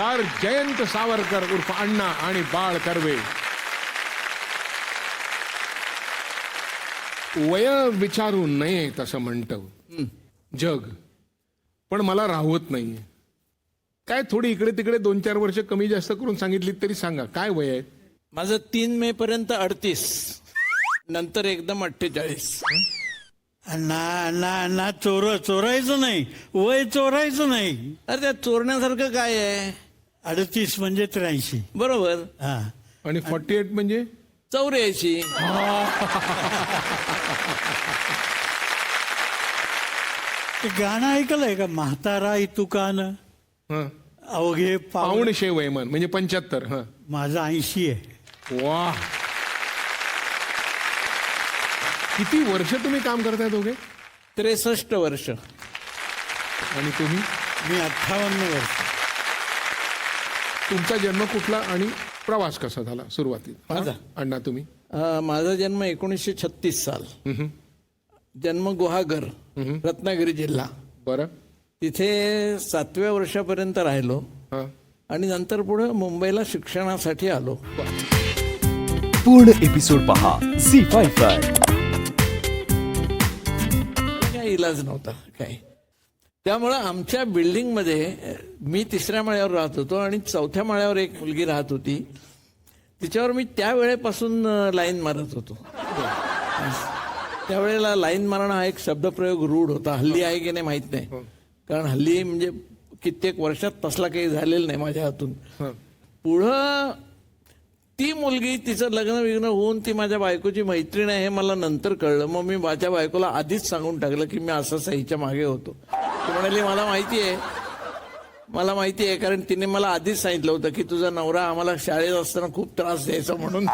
तर जयंत सावरकर उर्फ अण्णा आणि बाळ कर्वे. वय विचारू नये तसं म्हणतं जग, पण मला राहवत नाहीये. काय थोडी इकडे तिकडे 2-4 वर्ष कमी जास्त करून सांगितली तरी सांगा, काय वय आहे? माझं 3 मे पर्यंत 38, नंतर एकदम 48. ना चोरायचं नाही, वय चोरायचं नाही. अरे त्यात चोरण्यासारखं काय आहे? 38 म्हणजे 83. बरोबर. हा, आणि 48 म्हणजे 84. ते गाणं ऐकलंय का? म्हातारा तुकान हं. अवघे पाऊणशे वयमान म्हणजे 75. हं. माझं 80 आहे. वा, किती वर्ष तुम्ही काम करताय दोघे? 63 वर्ष. आणि तुम्ही? मी 58 वर्ष. तुमचा जन्म कुठला आणि प्रवास कसा झाला सुरुवातीला? माझा? अण्णा तुम्ही? माझा जन्म 1936 साल. हम्म. जन्म गुहागर, रत्नागिरी जिल्हा. बरं. तिथे 7व्या वर्षापर्यंत राहिलो हा. आणि नंतर पुढे मुंबईला शिक्षणासाठी आलो. पूर्ण एपिसोड पहा झी5 वर. काही इलाज नव्हता काही. त्यामुळं आमच्या बिल्डिंगमध्ये मी 3ऱ्या माळ्यावर राहत होतो आणि 4थ्या माळ्यावर एक मुलगी राहत होती. तिच्यावर मी त्या वेळेपासून लाईन मारत होतो. त्यावेळेला लाईन मारणं हा एक शब्दप्रयोग रूढ होता. हल्ली आहे की नाही माहीत नाही, कारण हल्ली म्हणजे कित्येक वर्षात तसला काही झालेलं नाही माझ्या हातून. पुढं ती मुलगी, तिचं लग्न होऊन ती माझ्या बायकोची मैत्रीण आहे हे मला नंतर कळलं. मग मी माझ्या बायकोला आधीच सांगून टाकलं की मी असं सहीच्या मागे होतो. ती म्हणाली मला माहिती आहे कारण तिने मला आधीच सांगितलं होतं की तुझा नवरा आम्हाला शाळेत असताना खूप त्रास द्यायचा म्हणून.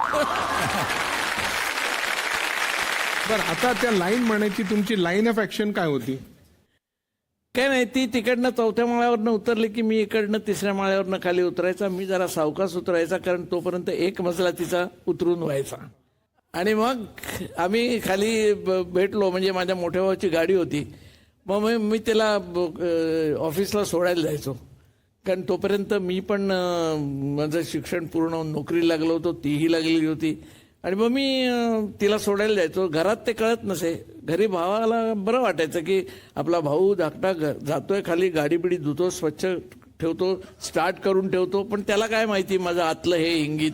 बरं, आता त्या लाईन म्हणायची तुमची लाईन ऑफ ऍक्शन काय होती? काय नाही, ती तिकडनं 4थ्या माळ्यावरनं उतरली की मी इकडनं 3ऱ्या माळ्यावरनं खाली उतरायचा. मी जरा सावकाश उतरायचा कारण तोपर्यंत एक मजला तिचा उतरून व्हायचा. आणि मग आम्ही खाली भेटलो, म्हणजे माझ्या मोठ्या भावाची गाडी होती. मग मी त्याला ऑफिसला सोडायला जायचो, कारण तोपर्यंत मी पण माझं शिक्षण पूर्ण होऊन नोकरी लागलो होतो, तीही लागलेली होती. आणि मग मी तिला सोडायला जायचो. घरात ते कळत नसे. घरी भावाला बरं वाटायचं की आपला भाऊ धाकटा जातोय खाली, गाडी बिडी धुतो, स्वच्छ ठेवतो, स्टार्ट करून ठेवतो. पण त्याला काय माहिती माझं आतलं हे इंगित.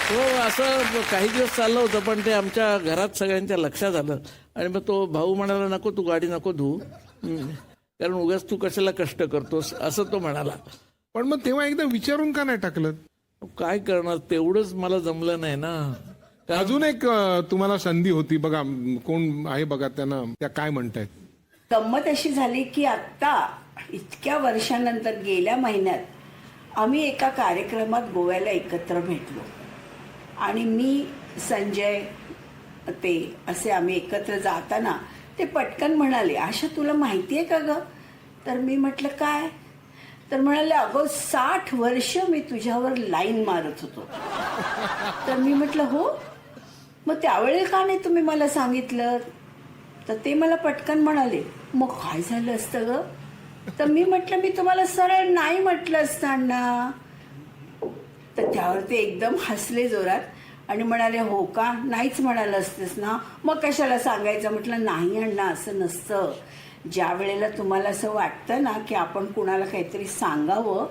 तो असं काही दिवस चाललं होतं, पण ते आमच्या घरात सगळ्यांच्या लक्षात आलं. आणि मग तो भाऊ म्हणाला नको तू गाडी नको धुवू, कारण उगाच तू कशाला कष्ट करतोस, असं तो म्हणाला. पण मग तेव्हा एकदा विचारून का नाही टाकलं? काय करणार, तेवढंच मला जमलं नाही ना. अजून एक तुम्हाला संधी होती बघा. कोण आहे बघा, त्यांना त्या काय म्हणतायत? गंमत अशी झाली की आत्ता इतक्या वर्षानंतर गेल्या महिन्यात आम्ही एका कार्यक्रमात गोव्याला एकत्र भेटलो. आणि मी, संजय, ते असे आम्ही एकत्र जाताना ते पटकन म्हणाले, आशा तुला माहिती आहे का ग? तर मी म्हटलं काय? तर म्हणाले अगं 60 वर्ष मी तुझ्यावर लाईन मारत होतो. तर मी म्हटलं हो, मग त्यावेळेला का नाही तुम्ही मला सांगितलं? तर ते मला पटकन म्हणाले मग काय झालं असतं ग? तर मी म्हटलं मी तुम्हाला सरळ नाही म्हटलं असताना. तर त्यावर ते एकदम हसले जोरात आणि म्हणाले हो का, नाहीच म्हणालं असतेस ना, मग कशाला सांगायचं? म्हटलं नाही अण्णा, असं नसतं. ज्या वेळेला तुम्हाला असं वाटतं ना की आपण कुणाला काहीतरी सांगावं,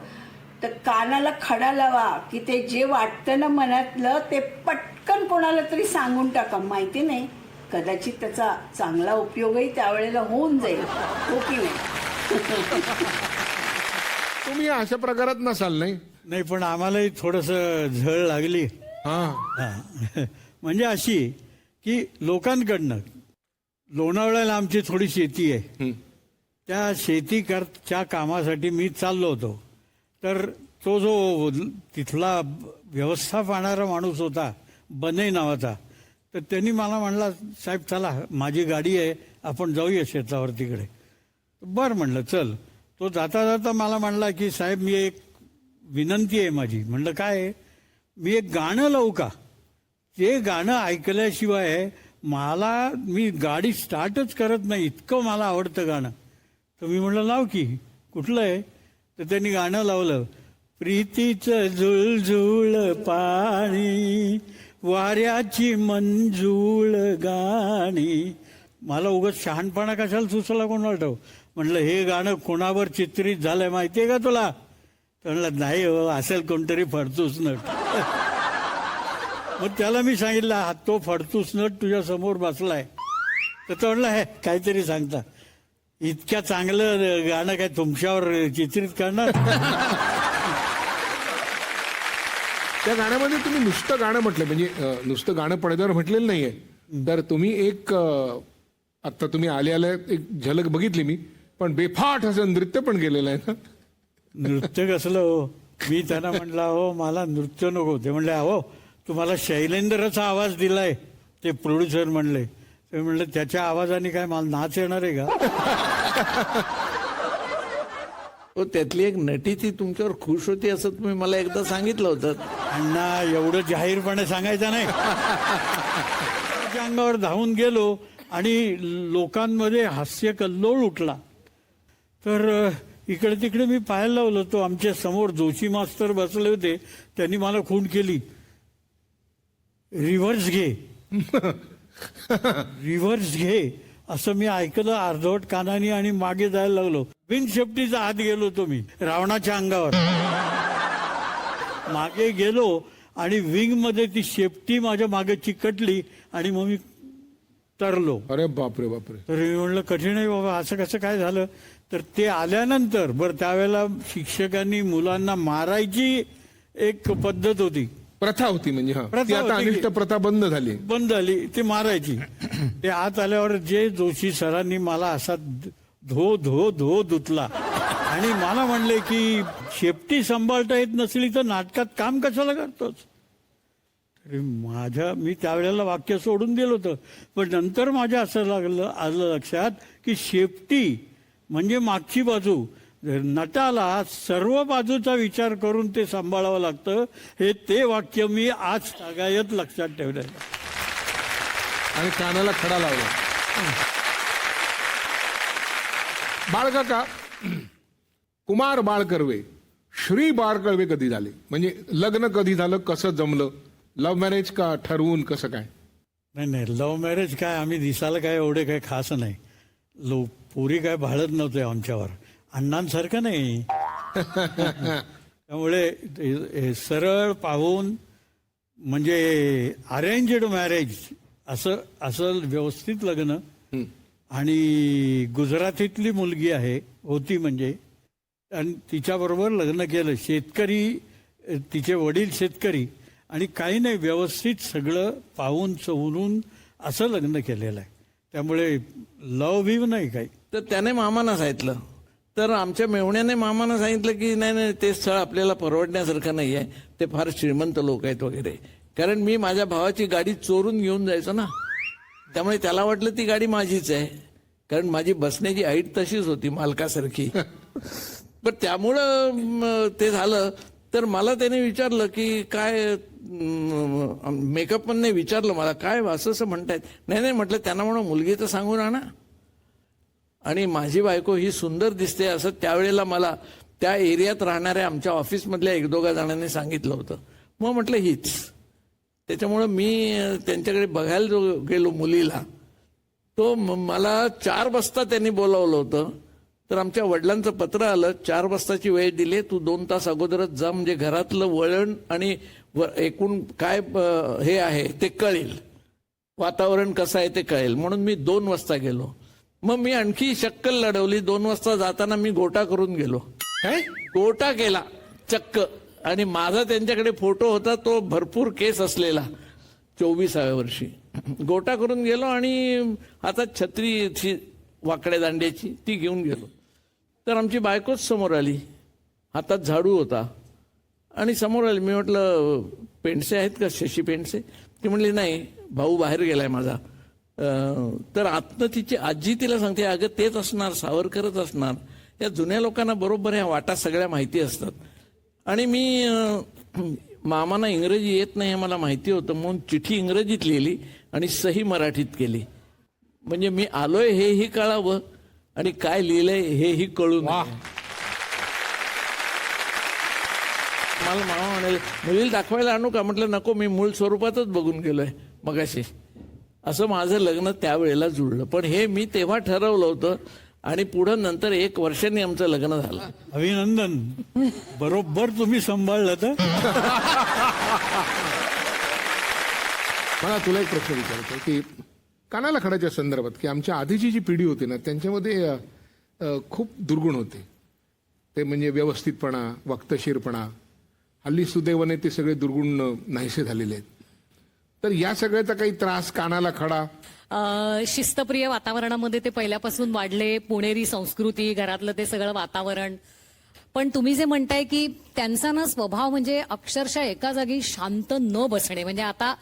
तर कानाला खडा लावा की ते जे वाटतं ना मनातलं ते पटकन कोणाला तरी सांगून टाका. माहिती नाही, कदाचित त्याचा चांगला उपयोगही त्यावेळेला होऊन जाईल. हो की नाही? तुम्ही अशा प्रकारात नसाल नाही? नाही, पण आम्हालाही थोडंसं झळ लागली. हा. म्हणजे अशी की लोकांकडनं, लोणावळ्याला आमची थोडी शेती आहे. त्या शेतीच्या कामासाठी मी चाललो होतो. तर तो जो तिथला व्यवस्था पाहणारा माणूस होता, बने नावाचा, तर त्यांनी मला म्हणला साहेब चला माझी गाडी आहे, आपण जाऊया शेतावर तिकडे. बरं म्हणलं चल. तो जाता जाता मला म्हणला की साहेब मी एक विनंती आहे माझी. म्हणलं काय आहे? मी एक गाणं लावू का? ते गाणं ऐकल्याशिवाय मी गाडी स्टार्टच करत नाही, इतकं मला आवडतं गाणं. तर मी म्हणलं लाव की. कुठलं आहे? तर त्यांनी गाणं लावलं, प्रीतीचं झुळझुळ पाणी वाऱ्याची मंजूळ गाणी. मला उगाच शहाणपणा कशाला सुचला कोणाला ठाऊ. म्हणलं हे गाणं कोणावर चित्रित झालंय माहिती आहे का तुला? तर म्हणलं नाही हो, असेल कोणतरी फडतूस नट. मग त्याला मी सांगितलं, हा तो फडतूस नट तुझ्या समोर बसलाय. तर तो म्हणला हे काहीतरी सांगता, इतक्या चांगलं गाणं काय तुमच्यावर चित्रित करणार? त्या गाण्यामध्ये तुम्ही नुसतं गाणं म्हटलं, म्हणजे नुसतं गाणं पडद्यावर म्हटलेलं नाहीये. तर तुम्ही एक आता तुम्ही आले एक झलक बघितली मी, पण बेफाट असं नृत्य पण केलेलं आहे ना. नृत्य कसलं हो? मी त्यांना म्हणलं हो मला नृत्य नको. ते म्हणले हो तुम्हाला शैलेंद्रचा आवाज दिलाय, ते प्रोड्युसर म्हणले. ते म्हणलं त्याच्या आवाजाने काय मला नाच येणार आहे का? हो, त्यातली एक नटी ती तुमच्यावर खुश होती असं तुम्ही मला एकदा सांगितलं होतं. अण्णा एवढं जाहीरपणे सांगायचं नाही. त्याच्या अंगावर धावून गेलो आणि लोकांमध्ये हास्य कल्लोळ उठला. तर इकडे तिकडे मी पाहायला लावलं, तो आमच्या समोर जोशी मास्तर बसले होते. त्यांनी मला खूण केली, रिव्हर्स घे रिव्हर्स घे असं मी ऐकलं अर्धवट कानाने आणि मागे जायला लागलो. बिन शेपटीचा हात गेलो तो मी रावणाच्या अंगावर. मागे गेलो आणि विंग मध्ये ती शेपटी माझ्या मागे चिकटली आणि मग मी तरलो. अरे बापरे बापरे. तर मी म्हणलं कठीण आहे बाबा, असं कसं काय झालं? तर ते आल्यानंतर बरं त्यावेळेला शिक्षकांनी मुलांना मारायची एक पद्धत होती, प्रथा होती, म्हणजे हा प्रथा ती आता होती. अनिष्ट प्रथा बंद झाली. बंद झाली, ते मारायची. ते आत आल्यावर जे जोशी सरांनी मला असा धो धो धो धुतला आणि मला म्हणले की शेपटी सांभाळता येत नसली तर नाटकात काम कशाला करतोस? अरे मी त्यावेळेला वाक्य सोडून दिलं होतं. पण नंतर माझ्या असं आलं लक्षात की शेपटी म्हणजे मागची बाजू. नटाला सर्व बाजूचा विचार करून ते सांभाळावं लागतं. हे ते वाक्य मी आज सगळ्यात लक्षात ठेवलं आणि कानाला खडा लावला. बाळकाका, कुमार बाळ कर्वे, श्री बाळ कर्वे कधी झाले? म्हणजे लग्न कधी झालं, कसं जमलं? लव्ह मॅरेज का ठरवून, कसं काय? नाही लव्ह मॅरेज काय, आम्ही दिसायला काय एवढे काय खास नाही. पोरी काय भाळत नव्हते आमच्यावर, अण्णांसारखं नाही. त्यामुळे सरळ पाहून म्हणजे अरेंज्ड मॅरेज असं व्यवस्थित लग्न. आणि गुजरातीतली मुलगी होती म्हणजे, आणि तिच्याबरोबर लग्न केलं. शेतकरी, तिचे वडील शेतकरी, आणि काही नाही व्यवस्थित सगळं पाहून चवून असं लग्न केलेलं आहे. त्यामुळे लव बिव नाही काही. तर त्याने मामानं सांगितलं, तर आमच्या मेवण्याने मामानं सांगितलं की नाही ते स्थळ आपल्याला परवडण्यासारखं नाही आहे, ते फार श्रीमंत लोक आहेत वगैरे. कारण मी माझ्या भावाची गाडी चोरून घेऊन जायचो ना, त्यामुळे त्याला वाटलं ती गाडी माझीच आहे, कारण माझी बसण्याची हाईट तशीच होती मालकासारखी. पण त्यामुळं ते झालं. तर मला त्याने विचारलं की काय, मेकअप पण नाही विचारलं मला, काय असं म्हणतायत? नाही म्हटलं त्यांना म्हणून मुलगी तर सांगून आणा, आणि माझी बायको ही सुंदर दिसते असं त्यावेळेला मला त्या एरियात राहणाऱ्या आमच्या ऑफिसमधल्या एक दोघा जणांनी सांगितलं होतं. मग म्हटलं हीच. त्याच्यामुळं मी त्यांच्याकडे बघायला जो गेलो मुलीला, तो मला 4 वाजता त्यांनी बोलावलं होतं. तर आमच्या वडिलांचं पत्र आलं, 4 वाजताची वेळ दिली, तू 2 तास अगोदरच जा, म्हणजे घरातलं वळण आणि एकूण काय हे आहे ते कळेल, वातावरण कसं आहे ते कळेल. म्हणून मी 2 वाजता गेलो. मग मी आणखी शक्कल लढवली. 2 वाजता जाताना मी गोटा करून गेलो. गोटा केला चक्क. आणि माझा त्यांच्याकडे फोटो होता, तो भरपूर केस असलेला, 24व्या वर्षी. गोटा करून गेलो आणि हातात छत्री वाकड्या दांड्याची ती घेऊन गेलो. तर आमची बायकोच समोर आली, हातात झाडू होता, आणि समोर आली. मी म्हटलं पेंडसे आहेत का, शशी पेंडसे? ती म्हणली नाही, भाऊ बाहेर गेलाय माझा. तर आत्म तिची आजी तिला सांगते, अगं तेच असणार, सावरकरच असणार. या जुन्या लोकांना बरोबर ह्या वाटा सगळ्या माहिती असतात. आणि मी मामांना इंग्रजी येत नाही हे मला माहिती होतं, म्हणून चिठी इंग्रजीत लिहिली आणि सही मराठीत केली. म्हणजे मी आलोय हेही कळावं आणि काय लिहिलंय हेही कळू वाह. नये. मला मामा म्हणाले मुलीला दाखवायला आणू का? म्हटलं नको, मी मूळ स्वरूपातच बघून गेलोय मगाशी. असं माझं लग्न त्यावेळेला जुळलं. पण हे मी तेव्हा ठरवलं होतं आणि पुढं नंतर 1 वर्षांनी आमचं लग्न झालं. अभिनंदन, बरोबर तुम्ही सांभाळलं तर. मला तुला एक प्रश्न विचारायचा आहे की कानाला खडाच्या संदर्भात, की आमच्या आधीची जी पिढी होती ना त्यांच्यामध्ये खूप दुर्गुण होते. ते म्हणजे व्यवस्थितपणा, वक्तशीरपणा. हल्ली सुदैवाने ते सगळे दुर्गुण नाहीसे झालेले आहेत. तर या सगळ्याचा काही त्रास, कानाला खडा? शिस्तप्रिय वातावरणामध्ये ते पहिल्यापासून वाढले, पुणेरी संस्कृती, घरातलं ते सगळं वातावरण. पण तुम्ही जे म्हणताय की त्यांचा ना स्वभाव म्हणजे अक्षरशः एका जागी शांत न बसणे. म्हणजे आता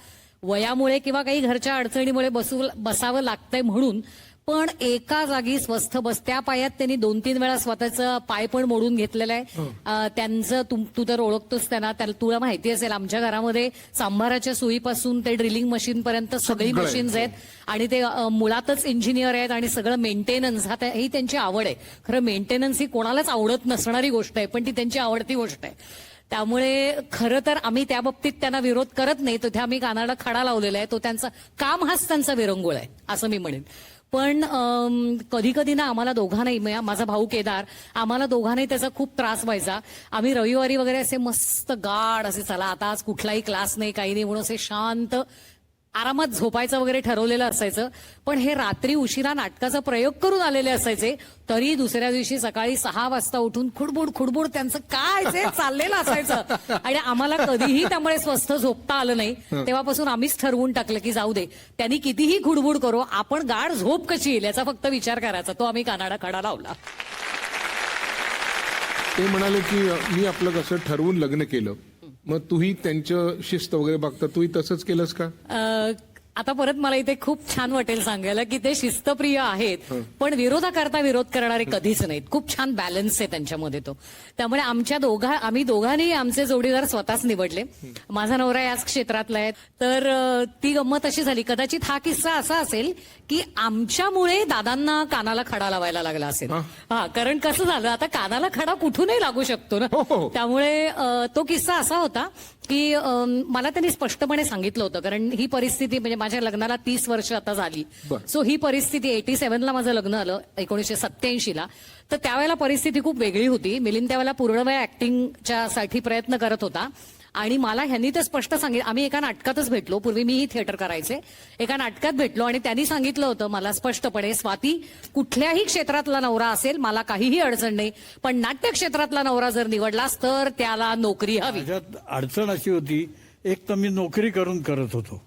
वयामुळे किंवा काही घरच्या अडचणीमुळे बसावं लागतंय म्हणून, पण एका जागी स्वस्थ बस. त्या पायात त्यांनी 2-3 वेळा स्वतःचा पाय पण मोडून घेतलेला आहे. त्यांचं तू तर ओळखतोस त्यांना, तुला माहिती असेल आमच्या घरामध्ये सांभाराच्या सुईपासून ते ड्रिलिंग मशीन पर्यंत सगळी सगळं मशीन्स आहेत. आणि ते मुळातच इंजिनियर आहेत आणि सगळं मेंटेनन्स ही त्यांची आवड आहे. खरं मेंटेनन्स ही कोणालाच आवडत नसणारी गोष्ट आहे, पण ती त्यांची आवडती गोष्ट आहे. त्यामुळे खरं तर आम्ही त्या बाबतीत त्यांना विरोध करत नाही. तिथे आम्ही कानाला खडा लावलेला आहे. तो त्यांचा काम हाच त्यांचा विरंगुळ आहे असं मी म्हणेन. पण कधी कधी ना आम्हाला दोघांनाही, माझा भाऊ केदार, आम्हाला दोघांनाही त्याचा खूप त्रास व्हायचा. आम्ही रविवारी वगैरे असे मस्त गाढ असे, चला आता आज कुठलाही क्लास नाही काही नाही म्हणून असे शांत आरामात झोपायचं वगैरे ठरवलेलं असायचं. पण हे रात्री उशिरा नाटकाचा प्रयोग करून आलेले असायचे, तरी दुसऱ्या दिवशी सकाळी 6 वाजता उठून खुडबुड त्यांचं काय जे चाललेलं असायचं. आणि आम्हाला कधीही त्यामुळे स्वस्थ झोपता आलं नाही. तेव्हापासून आम्हीच ठरवून टाकलं की जाऊ दे, त्यांनी कितीही खुडबुड करो, आपण गाढ झोप कशी येईल याचा फक्त विचार करायचा. तो आम्ही कानाडा खडा लावला. ते म्हणाले की मी आपलं कसं ठरवून लग्न केलं, मग तूही त्यांचं शिस्त वगैरे बघता तूही तसंच केलंस का? आता परत मला इथे खूप छान वाटेल सांगायला की ते शिस्तप्रिय आहेत, पण विरोधाकरता विरोध करणारे कधीच नाहीत. खूप छान बॅलन्स आहे त्यांच्यामध्ये तो. त्यामुळे आम्ही दोघांनी आमचे जोडीदार स्वतःच निवडले. माझा नवरा याच क्षेत्रातला आहे. तर ती गंमत अशी झाली, कदाचित हा किस्सा असा असेल की आमच्यामुळे दादांना कानाला खडा लावायला लागला असेल. हा, कारण कसं झालं, आता कानाला खडा कुठूनही लागू शकतो ना. त्यामुळे तो किस्सा असा होता की मला त्यांनी स्पष्टपणे सांगितलं होतं, कारण ही परिस्थिती म्हणजे माझ्या लग्नाला 30 वर्ष आता झाली. सो ही परिस्थिती 87ला माझं लग्न आलं, 1987ला. तर त्यावेळेला परिस्थिती खूप वेगळी होती. मिलिंद त्यावेळेला पूर्णवेळ ऍक्टिंगच्या साठी प्रयत्न करत होता. आणि मला ह्यांनी तर स्पष्ट सांगितलं, आम्ही एका नाटकातच भेटलो, पूर्वी मीही थिएटर करायचे, एका नाटकात भेटलो आणि त्यांनी सांगितलं होतं मला स्पष्टपणे, स्वाती कुठल्याही क्षेत्रातला नवरा असेल मला काहीही अडचण नाही, पण नाट्य क्षेत्रातला नवरा जर निवडलास तर त्याला नोकरी हवी. त्याच्यात अडचण अशी होती, एक तर मी नोकरी करून करत होतो.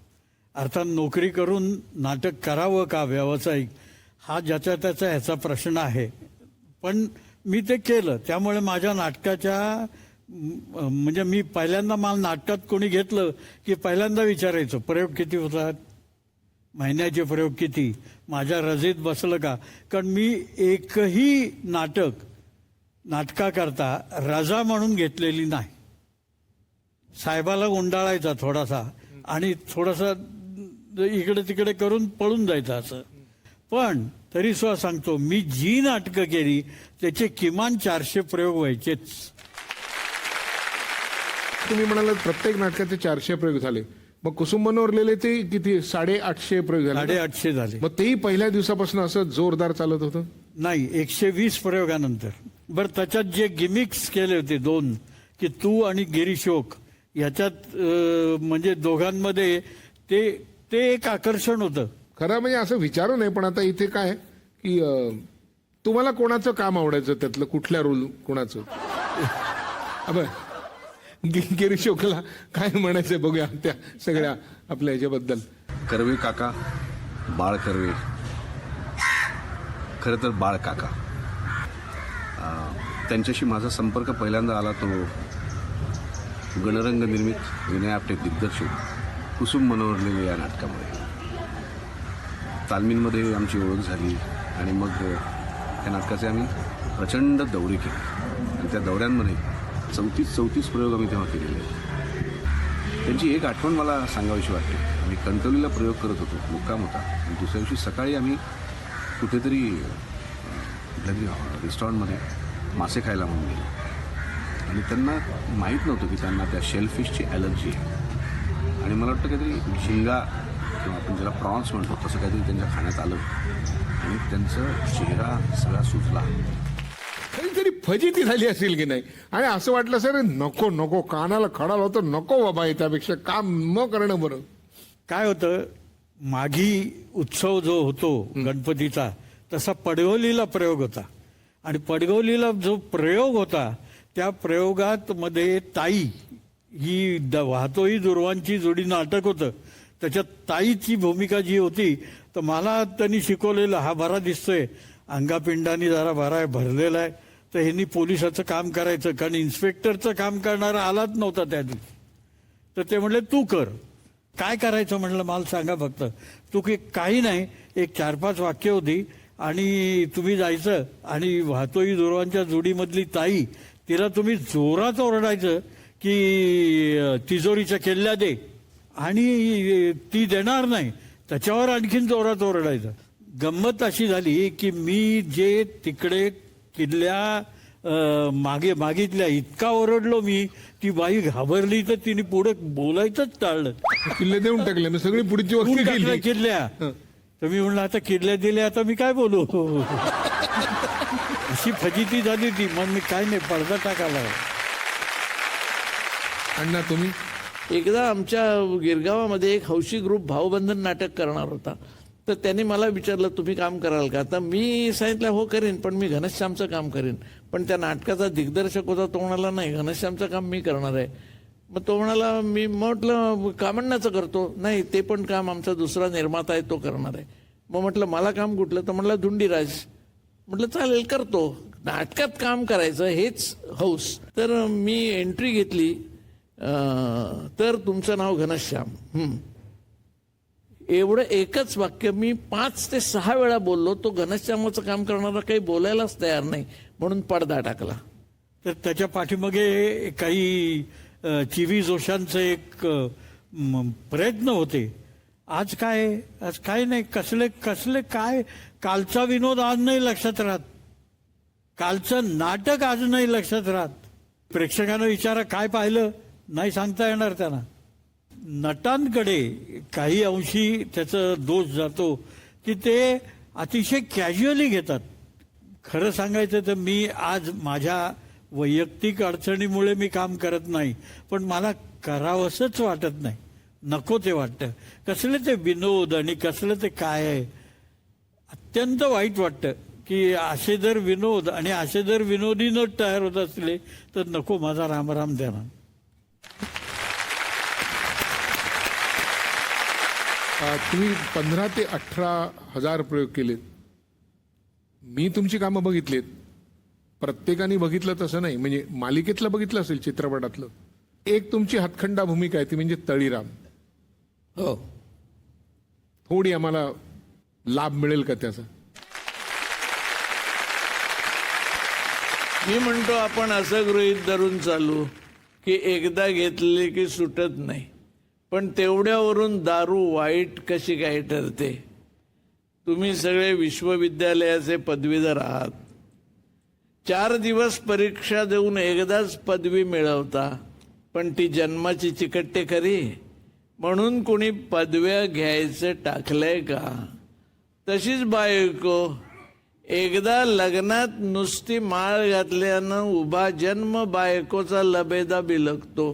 अर्थात नोकरी करून नाटक करावं का व्यावसायिक हा ज्याचा त्याचा ह्याचा प्रश्न आहे, पण मी ते केलं. त्यामुळे माझ्या नाटकाच्या म्हणजे मी पहिल्यांदा मला नाटकात कोणी घेतलं की पहिल्यांदा विचारायचं प्रयोग किती होतात, महिन्याचे प्रयोग किती, माझ्या रजेत बसलं का. कारण मी एकही नाटकाकरता रजा म्हणून घेतलेली नाही. साहेबाला गुंडाळायचा थोडासा आणि थोडासा इकडे तिकडे करून पळून जायचं असं. पण तरी सुद्धा सांगतो, मी जी नाटकं केली त्याचे किमान 400 प्रयोग व्हायचेच. तुम्ही म्हणालात प्रत्येक नाटकाचे 400 प्रयोग झाले, मग कुसुंबनवरलेले ते किती 850 प्रयोग झाले? 850 झाले. मग तेही पहिल्या दिवसापासून असं जोरदार चालत होतं? नाही, 120 प्रयोगानंतर. बरं, त्याच्यात जे गिमिक्स केले होते 2, की तू आणि गिरीशोक याच्यात म्हणजे दोघांमध्ये ते एक आकर्षण होतं. खरं म्हणजे असं विचारू नये, पण आता इथे काय की तुम्हाला कोणाचं काम आवडायचं, त्यातलं कुठल्या रोल कोणाचं? अबे गिरी शोकला काय म्हणायचं बघूया त्या सगळ्या आपल्या ह्याच्याबद्दल. कर्वे काका, बाळ कर्वे, खरं तर बाळ काका, त्यांच्याशी माझा संपर्क पहिल्यांदा आला तो गणरंग निर्मित विनय आपटे दिग्दर्शित कुसुम मनोरलेले या नाटकामुळे. तालमींमध्ये आमची ओळख झाली आणि मग त्या नाटकाचे आम्ही प्रचंड दौरे केले आणि त्या दौऱ्यांमध्ये 34 प्रयोग आम्ही तेव्हा केलेले आहेत. त्यांची एक आठवण मला सांगावीशी वाटते. आम्ही कणकवलीला प्रयोग करत होतो, मुक्काम होता, आणि दुसऱ्या दिवशी सकाळी आम्ही कुठेतरी कुठल्या तरी रेस्टॉरंटमध्ये मासे खायला म्हणून गेले आणि त्यांना माहीत नव्हतं की त्यांना त्या शेलफिशची ॲलर्जी आहे आणि मला वाटतं काहीतरी झिंगा किंवा आपण ज्याला प्रॉन्स म्हणतो तसं काहीतरी त्यांच्या खाण्यात आलं आणि त्यांचा चेहरा सगळा सुजला. काहीतरी फजिती झाली असेल की नाही आणि असं वाटलं सर नको नको कानाला खडा लावतो नको बाबा त्यापेक्षा काम न करणं बरं. काय होतं, माघी उत्सव जो होतो गणपतीचा तसा पडगोलीला प्रयोग होता आणि पडगोलीला जो प्रयोग होता त्या प्रयोगात मध्ये ताई ही वाहतोही दुर्वांची जोडी नाटक होतं. त्याच्यात ताईची भूमिका जी होती तर मला त्यांनी शिकवलेलं, हा बरा दिसतोय अंगापिंडानी जरा बरा भरलेला आहे, तर ह्यांनी पोलिसाचं काम करायचं कारण इन्स्पेक्टरचं काम करणारा आलाच नव्हता त्या दिवशी. तर ते म्हणले तू कर. काय करायचं म्हणलं मला सांगा फक्त. तू काही नाही, एक 4-5 वाक्य होती आणि तुम्ही जायचं आणि वाहतोही दुर्वांच्या जोडीमधली ताई तिला तुम्ही जोरात ओरडायचं की तिजोरीच्या किल्ल्या दे आणि ती देणार नाही, त्याच्यावर आणखीन जोरात ओरडायचं. गंमत अशी झाली की मी जे तिकडे किल्ल्या मागितल्या इतका ओरडलो मी, ती बाई घाबरली तर तिने पुढे बोलायचंच टाळलं. किल्ले देऊन टाकले मी सगळी पुढची वस्तू केली. किल्ल्या तर मी म्हणलं आता किल्ल्या दिल्या आता मी काय बोलू. अशी फजिती झाली ती. मग मी काय नाही, पडदा टाकायला. अण्णा तुम्ही एकदा आमच्या गिरगावामध्ये एक हौशी ग्रुप भावबंधन नाटक करणार होता. तर त्यांनी मला विचारलं तुम्ही काम कराल का. तर मी सांगितलं हो करेन, पण मी घनश्यामचं काम करेन. पण त्या नाटकाचा दिग्दर्शक होता, तो म्हणाला नाही घनश्यामचं काम मी करणार आहे. मग तो म्हणाला मी म्हटलं कामण्णाचं करतो. नाही ते पण काम आमचा दुसरा निर्माता आहे तो करणार आहे. मग म्हटलं मला काम कुठलं. तर म्हटलं धुंडीराज. म्हटलं चालेल करतो. नाटकात काम करायचं हेच हौस. तर मी एंट्री घेतली. तर तुमचं नाव घनश्याम. एवढं एकच वाक्य मी 5 ते 6 वेळा बोललो. तो घनश्यामाचं काम करणारा काही बोलायलाच तयार नाही म्हणून पडदा टाकला. तर त्याच्या पाठीमागे काही चिवी जोशांचे एक प्रयत्न होते. आज काय नाही, कसले काय. कालचा विनोद आज नाही लक्षात राहत, कालचं नाटक आज नाही लक्षात राहत. प्रेक्षकांना विचारा काय पाहिलं, नाही सांगता येणार त्यांना. नटांकडे काही अंशी त्याचा दोष जातो की ते अतिशय कॅज्युअली घेतात. खरं सांगायचं तर मी आज माझ्या वैयक्तिक अडचणीमुळे मी काम करत नाही, पण मला करावंसंच वाटत नाही, नको ते वाटतं. कसले ते विनोद आणि कसलं ते काय आहे, अत्यंत वाईट वाटतं की असे जर विनोद आणि असे जर विनोदी नट तयार होत असले तर नको, माझा रामराम द्या ना. तुम्ही 15 ते 18 हजार प्रयोग केलेत. मी तुमची कामं बघितलीत. प्रत्येकाने बघितलं तसं नाही, म्हणजे मालिकेतलं बघितलं असेल, चित्रपटातलं. एक तुमची हातखंडा भूमिका आहे ती म्हणजे तळीराम. हो. थोडी आम्हाला लाभ मिळेल का त्याचा. मी म्हणतो आपण असं गृहीत धरून चालू की एकदा घेतले की सुटत नाही. पण तेवढ्यावरून दारू वाईट कशी काय ठरते. तुम्ही सगळे विश्वविद्यालयाचे पदवीधर आहात. 4 दिवस परीक्षा देऊन एकदाच पदवी मिळवता, पण ती जन्माची चिकट्टे खरी. म्हणून कोणी पदव्या घ्यायचं टाकलंय का. तशीच बायको एकदा लग्नात नुसती माळ घातल्यानं उभा जन्म बायकोचा लबेदा बिलगतो.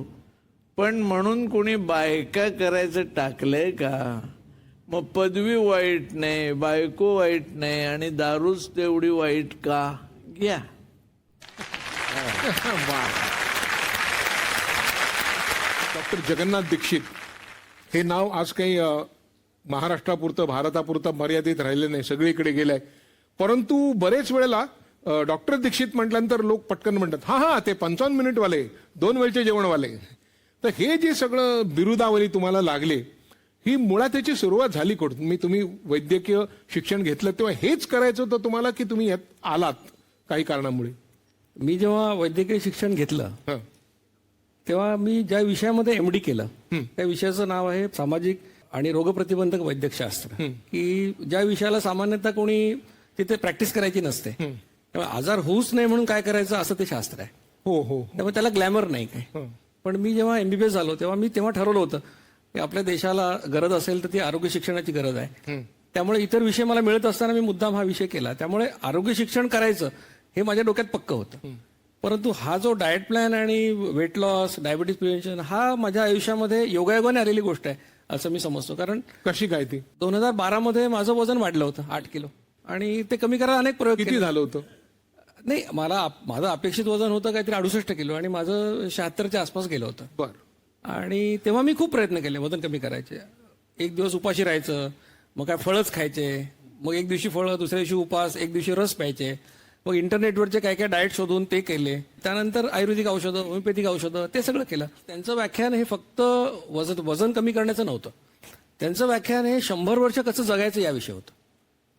पण म्हणून कोणी बायका करायचं टाकलंय का. मग पदवी वाईट नाही, बायको वाईट नाही आणि दारूच तेवढी वाईट का. घ्या. डॉक्टर जगन्नाथ दीक्षित हे नाव आज काही महाराष्ट्रापुरतं भारतापुरतं मर्यादित राहिलं नाही, सगळीकडे गेलंय. परंतु बरेच वेळेला डॉक्टर दीक्षित म्हटल्यानंतर लोक पटकन म्हणतात हा ते 55 मिनिटवाले 2 वेळचे जेवणवाले. तर हे जे सगळं बिरुदावली तुम्हाला लागले, ही मुळात त्याची सुरुवात झाली कुठून. तुम्ही वैद्यकीय शिक्षण घेतलं तेव्हा हेच करायचं होतं तुम्हाला की तुम्ही यात आलात काही कारणामुळे. मी जेव्हा वैद्यकीय शिक्षण घेतलं हं. तेव्हा मी ज्या विषयामध्ये MD केलं त्या विषयाचं नाव आहे सामाजिक आणि रोगप्रतिबंधक वैद्यकशास्त्र. की ज्या विषयाला सामान्यतः कोणी तिथे प्रॅक्टिस करायची नसते त्यामुळे आजार होऊच नाही म्हणून काय करायचं असं ते शास्त्र आहे. हो हो त्यामुळे त्याला ग्लॅमर नाही काय. पण मी जेव्हा MBBS झालो तेव्हा ठरवलं होतं की आपल्या देशाला गरज असेल तर ती आरोग्य शिक्षणाची गरज आहे. त्यामुळे इतर विषय मला मिळत असताना मी मुद्दाम हा विषय केला. त्यामुळे आरोग्य शिक्षण करायचं हे माझ्या डोक्यात पक्क होतं. परंतु हा जो डाएट प्लॅन आणि वेट लॉस, डायबिटीज प्रिव्हेन्शन हा माझ्या आयुष्यामध्ये योगायोगाने आलेली गोष्ट आहे असं मी समजतो. कारण कशी काय ती 2012 मध्ये माझं वजन वाढलं होतं 8 किलो आणि ते कमी करायला अनेक प्रयोग किती केले. झालं होतं? नाही माझं अपेक्षित वजन होतं काहीतरी 68 किलो आणि माझं 76च्या आसपास गेलं होतं. बर. आणि तेव्हा मी खूप प्रयत्न केले वजन कमी करायचे. एक दिवस उपाशी राहायचं, मग काय फळच खायचे, मग एक दिवशी फळं, दुसऱ्या दिवशी उपास, एक दिवशी रस प्यायचे, मग इंटरनेटवरचे काय काय डाएट शोधून ते केले. त्यानंतर आयुर्वेदिक औषधं, होमिओपॅथिक औषधं ते सगळं केलं. त्यांचं व्याख्यान हे फक्त वजन कमी करण्याचं नव्हतं. त्यांचं व्याख्यान हे 100 वर्ष कसं जगायचं याविषयी होतं.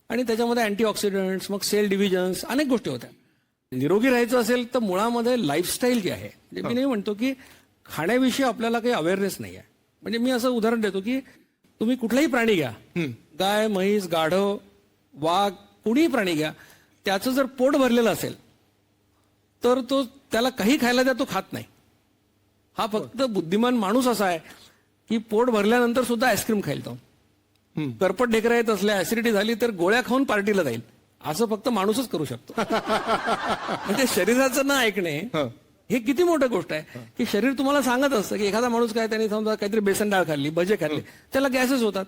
आणि त्याच्यामध्ये अँटीऑक्सिडंट्स, मग सेल डिव्हिजन्स, अनेक गोष्टी होत्या. निरोगी राहायचं असेल तर मुळामध्ये लाईफस्टाईल जी आहे, म्हणजे मी नाही म्हणतो की खाण्याविषयी आपल्याला काही अवेअरनेस नाही आहे. म्हणजे मी असं उदाहरण देतो की तुम्ही कुठलाही प्राणी घ्या, गाय, म्हैस, गाढव, वाघ, कुणीही प्राणी घ्या, त्याचं जर पोट भरलेलं असेल तर त्याला काही खायला द्या तो खात नाही. हा फक्त बुद्धिमान माणूस असा आहे की पोट भरल्यानंतर सुद्धा आईस्क्रीम खाईल तो. करपट ढेकरा येत असल्या, ऍसिडिटी झाली तर गोळ्या खाऊन पार्टीला जाईल. असं फक्त माणूसच करू शकतो. म्हणजे शरीराचं न ऐकणे हे किती मोठी गोष्ट आहे की शरीर तुम्हाला सांगत असतं की एखादा माणूस काय त्याने समजा काहीतरी बेसन डाळ खाल्ली, भजे खाल्ले, त्याला गॅसेस होतात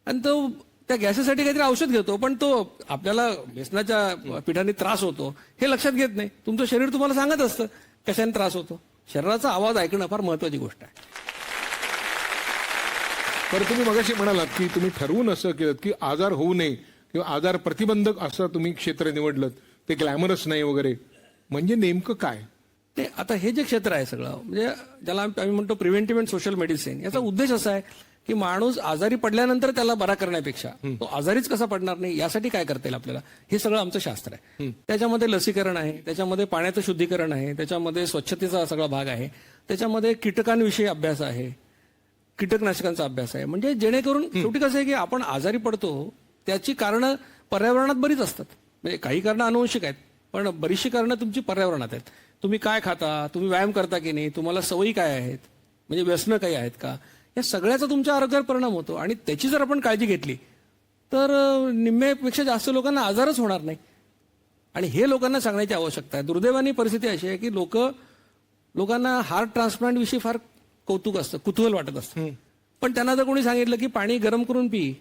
आणि तो त्या गॅसेससाठी काहीतरी औषध घेतो, पण तो आपल्याला बेसनाच्या पिठाने त्रास होतो हे लक्षात घेत नाही. तुमचं शरीर तुम्हाला सांगत असतं कशाने त्रास होतो. शरीराचा आवाज ऐकणं फार महत्वाची गोष्ट आहे. बरं, तुम्ही मगाशी म्हणालात की तुम्ही ठरवून असं केलं की आजार होऊ नये किंवा आजार प्रतिबंधक असं तुम्ही क्षेत्र निवडलं, ते ग्लॅमरस नाही वगैरे. म्हणजे नेमकं काय? ते आता हे जे क्षेत्र आहे सगळं, म्हणजे ज्याला आम्ही म्हणतो प्रिव्हेंटिव्ह अँड सोशल मेडिसिन, याचा उद्देश असा आहे की माणूस आजारी पडल्यानंतर त्याला बरा करण्यापेक्षा तो आजारीच कसा पडणार नाही यासाठी काय करता येईल आपल्याला, हे सगळं आमचं शास्त्र आहे. त्याच्यामध्ये लसीकरण आहे, त्याच्यामध्ये पाण्याचं शुद्धीकरण आहे, त्याच्यामध्ये स्वच्छतेचा सगळा भाग आहे, त्याच्यामध्ये कीटकांविषयी अभ्यास आहे, कीटकनाशकांचा अभ्यास आहे. म्हणजे जेणेकरून शेवटी कसं आहे की आपण आजारी पडतो त्याची कारणं पर्यावरणात बरीच असतात. म्हणजे काही कारणं अनुवंशिक आहेत, पण बरीचशी कारणं तुमची पर्यावरणात आहेत. तुम्ही काय खाता, तुम्ही व्यायाम करता की नाही, तुम्हाला सवयी काय आहेत, म्हणजे व्यसनं काही आहेत का, या सगळ्याचा तुमच्या आरोग्यावर परिणाम होतो. आणि त्याची जर आपण काळजी घेतली तर निम्म्यापेक्षा जास्त लोकांना आजारच होणार नाही. आणि हे लोकांना सांगण्याची आवश्यकता आहे. दुर्दैवानी परिस्थिती अशी आहे की लोकांना हार्ट ट्रान्सप्लांट विषयी फार कौतुक असतं, कुतूहल वाटत असतं. पण त्यांना जर कोणी सांगितलं की पाणी गरम करून पी,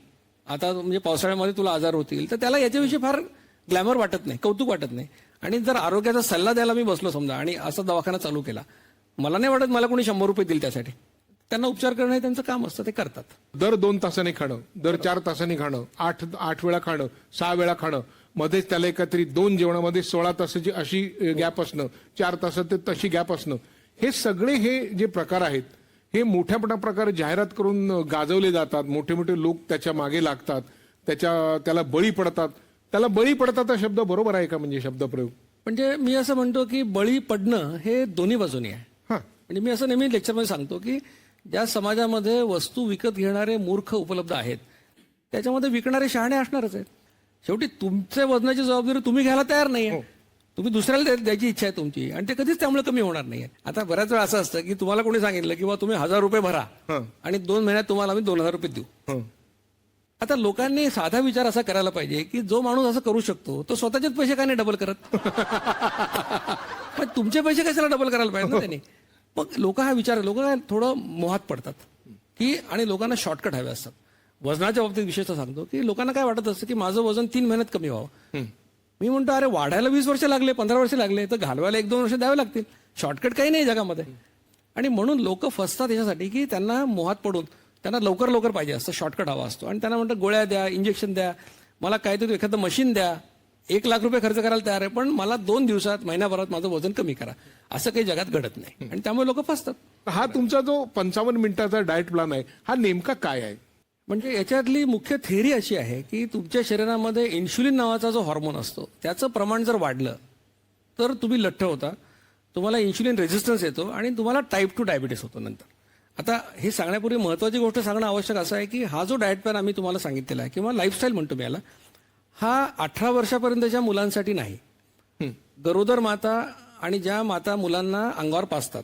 आता म्हणजे पावसाळ्यामध्ये तुला आजार होतील, तर त्याला याच्याविषयी फार ग्लॅमर वाटत नाही, कौतुक वाटत नाही. आणि जर आरोग्याचा सल्ला द्यायला मी बसलो समजा आणि असा दवाखाना चालू केला, मला नाही वाटत मला कोणी 100 रुपये देईल त्यासाठी. त्यांना उपचार करणं हे त्यांचं काम असतं, ते करतात. दर 2 तासांनी खाणं, दर 4 तासांनी खाणं, 8 वेळा खाणं, 6 वेळा खाणं, मध्येच त्याला एकत्रित 2 जेवणामध्ये 16 तासाची अशी गॅप असणं, 4 तासात तशी गॅप असणं, हे सगळे हे जे प्रकार आहेत हे मोठ्या मोठ्या प्रकारे जाहिरात करून गाजवले जातात. मोठे मोठे लोक त्याच्या मागे लागतात, त्याला बळी पडतात. त्याला बळी पडतात हा शब्द बरोबर आहे का, म्हणजे शब्दप्रयोग? म्हणजे मी असं म्हणतो की बळी पडणं हे दोन्ही बाजूनी आहे. म्हणजे मी असं नेहमी लेक्चरमध्ये सांगतो की ज्या समाजामध्ये वस्तू विकत घेणारे मूर्ख उपलब्ध आहेत त्याच्यामध्ये विकणारे शहाणे असणारच आहेत. शेवटी तुमच्या वजनाची जबाबदारी तुम्ही घ्यायला तयार नाहीये, तुम्ही दुसऱ्याला द्यायची इच्छा आहे तुमची, आणि ते कधीच त्यामुळे कमी होणार नाहीये. आता बऱ्याच वेळा असं असतं की तुम्हाला कोणी सांगितलं की तुम्ही 1000 रुपये भरा आणि 2 महिन्यात तुम्हाला आम्ही 2000 रुपये देऊ. आता लोकांनी साधा विचार असा करायला पाहिजे की जो माणूस असं करू शकतो तो स्वतःचेच पैसे का नाही डबल करत? पण तुमचे पैसे कशाला डबल करायला पाहिजे ना त्यांनी? मग लोक काय थोडं मोहात पडतात की, आणि लोकांना शॉर्टकट हवे असतात. वजनाच्या बाबतीत विशेषतः सांगतो की लोकांना काय वाटत असतं की माझं वजन 3 महिन्यात कमी व्हावं. मी म्हणतो अरे वाढायला 20 वर्ष लागले, 15 वर्ष लागले, तर घालवायला 1-2 वर्ष द्यावे लागतील. शॉर्टकट काही नाही जगामध्ये. आणि म्हणून लोक फसतात याच्यासाठी की त्यांना मोहात पडून त्यांना लवकर पाहिजे असतं, शॉर्टकट हवा असतो. आणि त्यांना म्हणतात गोळ्या द्या, इंजेक्शन द्या, मला काहीतरी एखादं मशीन द्या, 1 लाख रुपये खर्च करायला तयार आहे, पण मला 2 दिवसात, महिन्याभरात माझं वजन कमी करा. असं काही जगात घडत नाही आणि त्यामुळे लोक फसतात. हा तुमचा जो 55 मिनिटाचा डाएट प्लॅन आहे हा नेमका काय आहे? म्हणजे याच्यातली मुख्य थेअरी अशी आहे की तुमच्या शरीरामध्ये इन्शुलिन नावाचा जो हॉर्मोन असतो त्याचं प्रमाण जर वाढलं तर तुम्ही लठ्ठ होता, तुम्हाला इन्शुलिन रेझिस्टन्स येतो आणि तुम्हाला टाईप 2 डायबिटीस होतो नंतर. आता हे सांगण्यापूर्वी महत्वाची गोष्ट सांगणं आवश्यक असं आहे की हा जो डाएट प्लॅन आम्ही तुम्हाला सांगितलेला आहे किंवा लाईफस्टाईल म्हणतो मी याला, हा 18 वर्षापर्यंतच्या मुलांसाठी नाही, गरोदर माता आणि ज्या माता मुलांना अंगावर पाजतात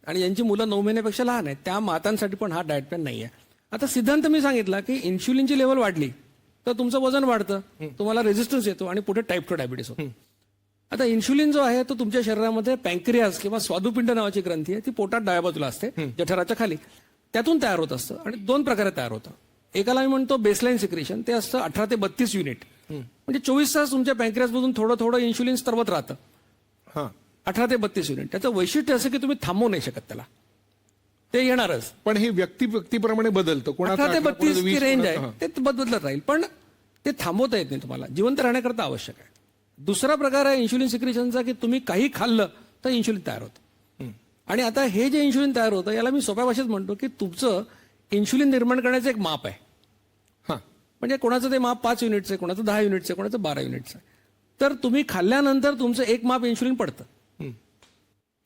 आणि ज्यांची मुलं 9 महिन्यापेक्षा लहान आहेत त्या मातांसाठी पण हा डाएट प्लॅन नाही आहे. आता सिद्धांत मी सांगितला की इन्शुलिनची लेवल वाढली तर तुमचं वजन वाढतं, तुम्हाला रेझिस्टन्स येतो आणि पुढे टाईप 2 डायबिटीस होतो. आता इन्शुलिन जो आहे तो तुमच्या शरीरामध्ये पँक्रियास किंवा स्वादुपिंड नावाची ग्रंथी आहे, ती पोटात डाव्या बाजूला असते जठराच्या खाली, त्यातून तयार होत असतं आणि 2 प्रकारे तयार होतं. एकाला मी म्हणतो बेसलाईन सिक्रेशन, ते असतं 18 ते 32 युनिट, म्हणजे 24 तास तुमच्या पँक्रियासमधून थोडं थोडं इन्शुलिन स्त्रवत राहतं. हा 18 ते 32 युनिट. त्याचं वैशिष्ट्य असं की तुम्ही थांबवू नाही शकत त्याला, ते येणारच. पण हे व्यक्तीप्रमाणे बदलतं. 18 ते 32 ची रेंज आहे, ते बदलत राहील, पण ते थांबवता येत नाही तुम्हाला, जिवंत राहण्याकरता आवश्यक आहे. दुसरा प्रकार आहे इन्शुलिन सिक्रेशनचा की तुम्ही काही खाल्लं तर इन्शुलिन तयार होतं. आणि आता हे जे इन्शुलिन तयार होतं याला मी सोप्या भाषेत म्हणतो की तुमचं इन्शुलिन निर्माण करण्याचं एक माप आहे. हा म्हणजे कोणाचं ते माप 5 युनिटचं आहे, कोणाचं 10 युनिटचं आहे, कोणाचं 12 युनिटचं आहे. तर तुम्ही खाल्ल्यानंतर तुमचं एक माप इन्शुलिन पडतं.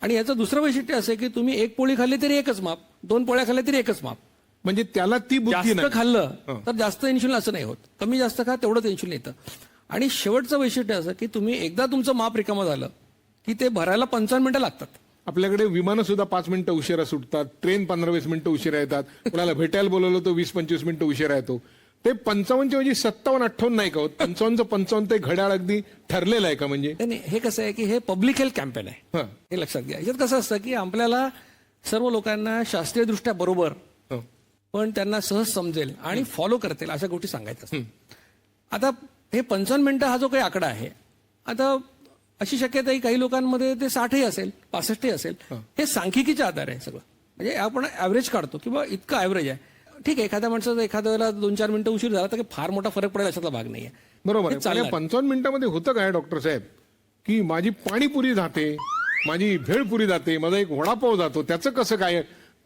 आणि याचं दुसरं वैशिष्ट्य असं आहे की तुम्ही 1 पोळी खाल्ली तरी एकच माप, 2 पोळ्या खाल्ल्या तरी एकच माप. म्हणजे त्याला ती बुद्धी जास्त नाही. खाल्लं तर जास्त इन्शुलिन असं नाही होत, कमी जास्त खा तेवढंच इन्शुलिन येतं. आणि शेवटचं वैशिष्ट्य असं की तुम्ही एकदा तुमचं माप रिकामं झालं की ते भरायला 55 मिनिटं लागतात. आपल्याकडे विमानं सुद्धा 5 मिनिटं उशिरा सुटतात, ट्रेन 15-20 मिनिटं उशिरा येतात, कोणाला भेटायला बोलवलं तर 20-25 मिनिटं उशिरा येतो. ते 55 म्हणजे 57-58 नाही का होत, 55 ते घड्याळ अगदी ठरलेलं आहे का? म्हणजे नाही, हे कसं आहे की हे पब्लिक हेल्थ कॅम्पेन आहे, हं. हे लक्षात घ्या. याच्यात कसं असतं की आपल्याला सर्व लोकांना शास्त्रीयदृष्ट्या बरोबर हं. पण त्यांना सहज समजेल आणि फॉलो करतील अशा गोष्टी सांगायच्या असतात. आता हे 55 मिनिटं हा जो काही आकडा आहे, आता अशी शक्यता आहे काही लोकांमध्ये ते 60ही असेल, 65ही असेल. हे सांख्यिकीच्या आधार आहे सगळं. म्हणजे आपण ऍव्हरेज काढतो किंवा इतकं ऍव्हरेज आहे. ठीक आहे, एखाद्या माणसाचा एखाद्या वेळेला 2-4 मिनिटं उशीर झाला तर फार मोठा फरक पडेल अशातला भाग नाहीये. बरोबर हे आहे. चालणार. 55 मिनिटांमध्ये होतं काय डॉक्टर साहेब की माझी पाणीपुरी जाते, माझी भेळपुरी जाते, माझा एक वडापाव जातो, त्याचं कसं काय,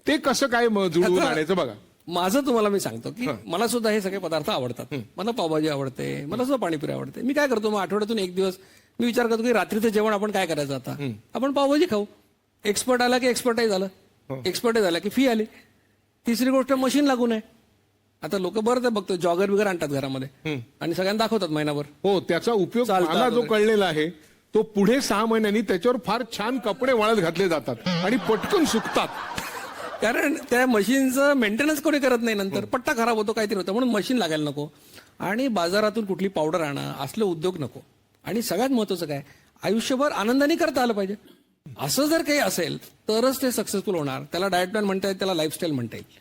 ते कसं काय जुळवून आता आणायचं बघा. माझं तुम्हाला मी सांगतो की मला सुद्धा हे सगळे पदार्थ आवडतात. मला पावभाजी आवडते, मला सुद्धा पाणीपुरी आवडते. मी काय करतो, मग आठवड्यातून एक दिवस मी विचार करतो की रात्रीचं जेवण आपण काय करायचं, आता आपण पावभाजी खाऊ. एक्सपर्ट आला की एक्सपर्टही झालं, एक्सपर्टही झाला की फी आली. तिसरी गोष्ट मशीन लागू नये. आता लोक बरं ते बघतो जॉगर वगैरे आणतात घरामध्ये आणि सगळ्यांना दाखवतात महिनाभर. हो, त्याचा उपयोग चालतं मला जो वगैरे. कळलेला आहे तो पुढे 6 महिन्यांनी त्याच्यावर फार छान कपडे वाळत घातले जातात आणि पटकन सुकतात. कारण त्या मशीनचं मेंटेनन्स कोणी करत नाही, नंतर पट्टा खराब होतो, काहीतरी होतं, म्हणून मशीन लागायला नको. आणि बाजारातून कुठली पावडर आणा असले उद्योग नको. आणि सगळ्यात महत्वाचं काय, आयुष्यभर आनंदाने करता आलं पाहिजे. असं जर काही असेल तरच ते सक्सेसफुल होणार. त्याला डाएट प्लॅन म्हणता येईल, त्याला लाईफस्टाईल म्हणता येईल.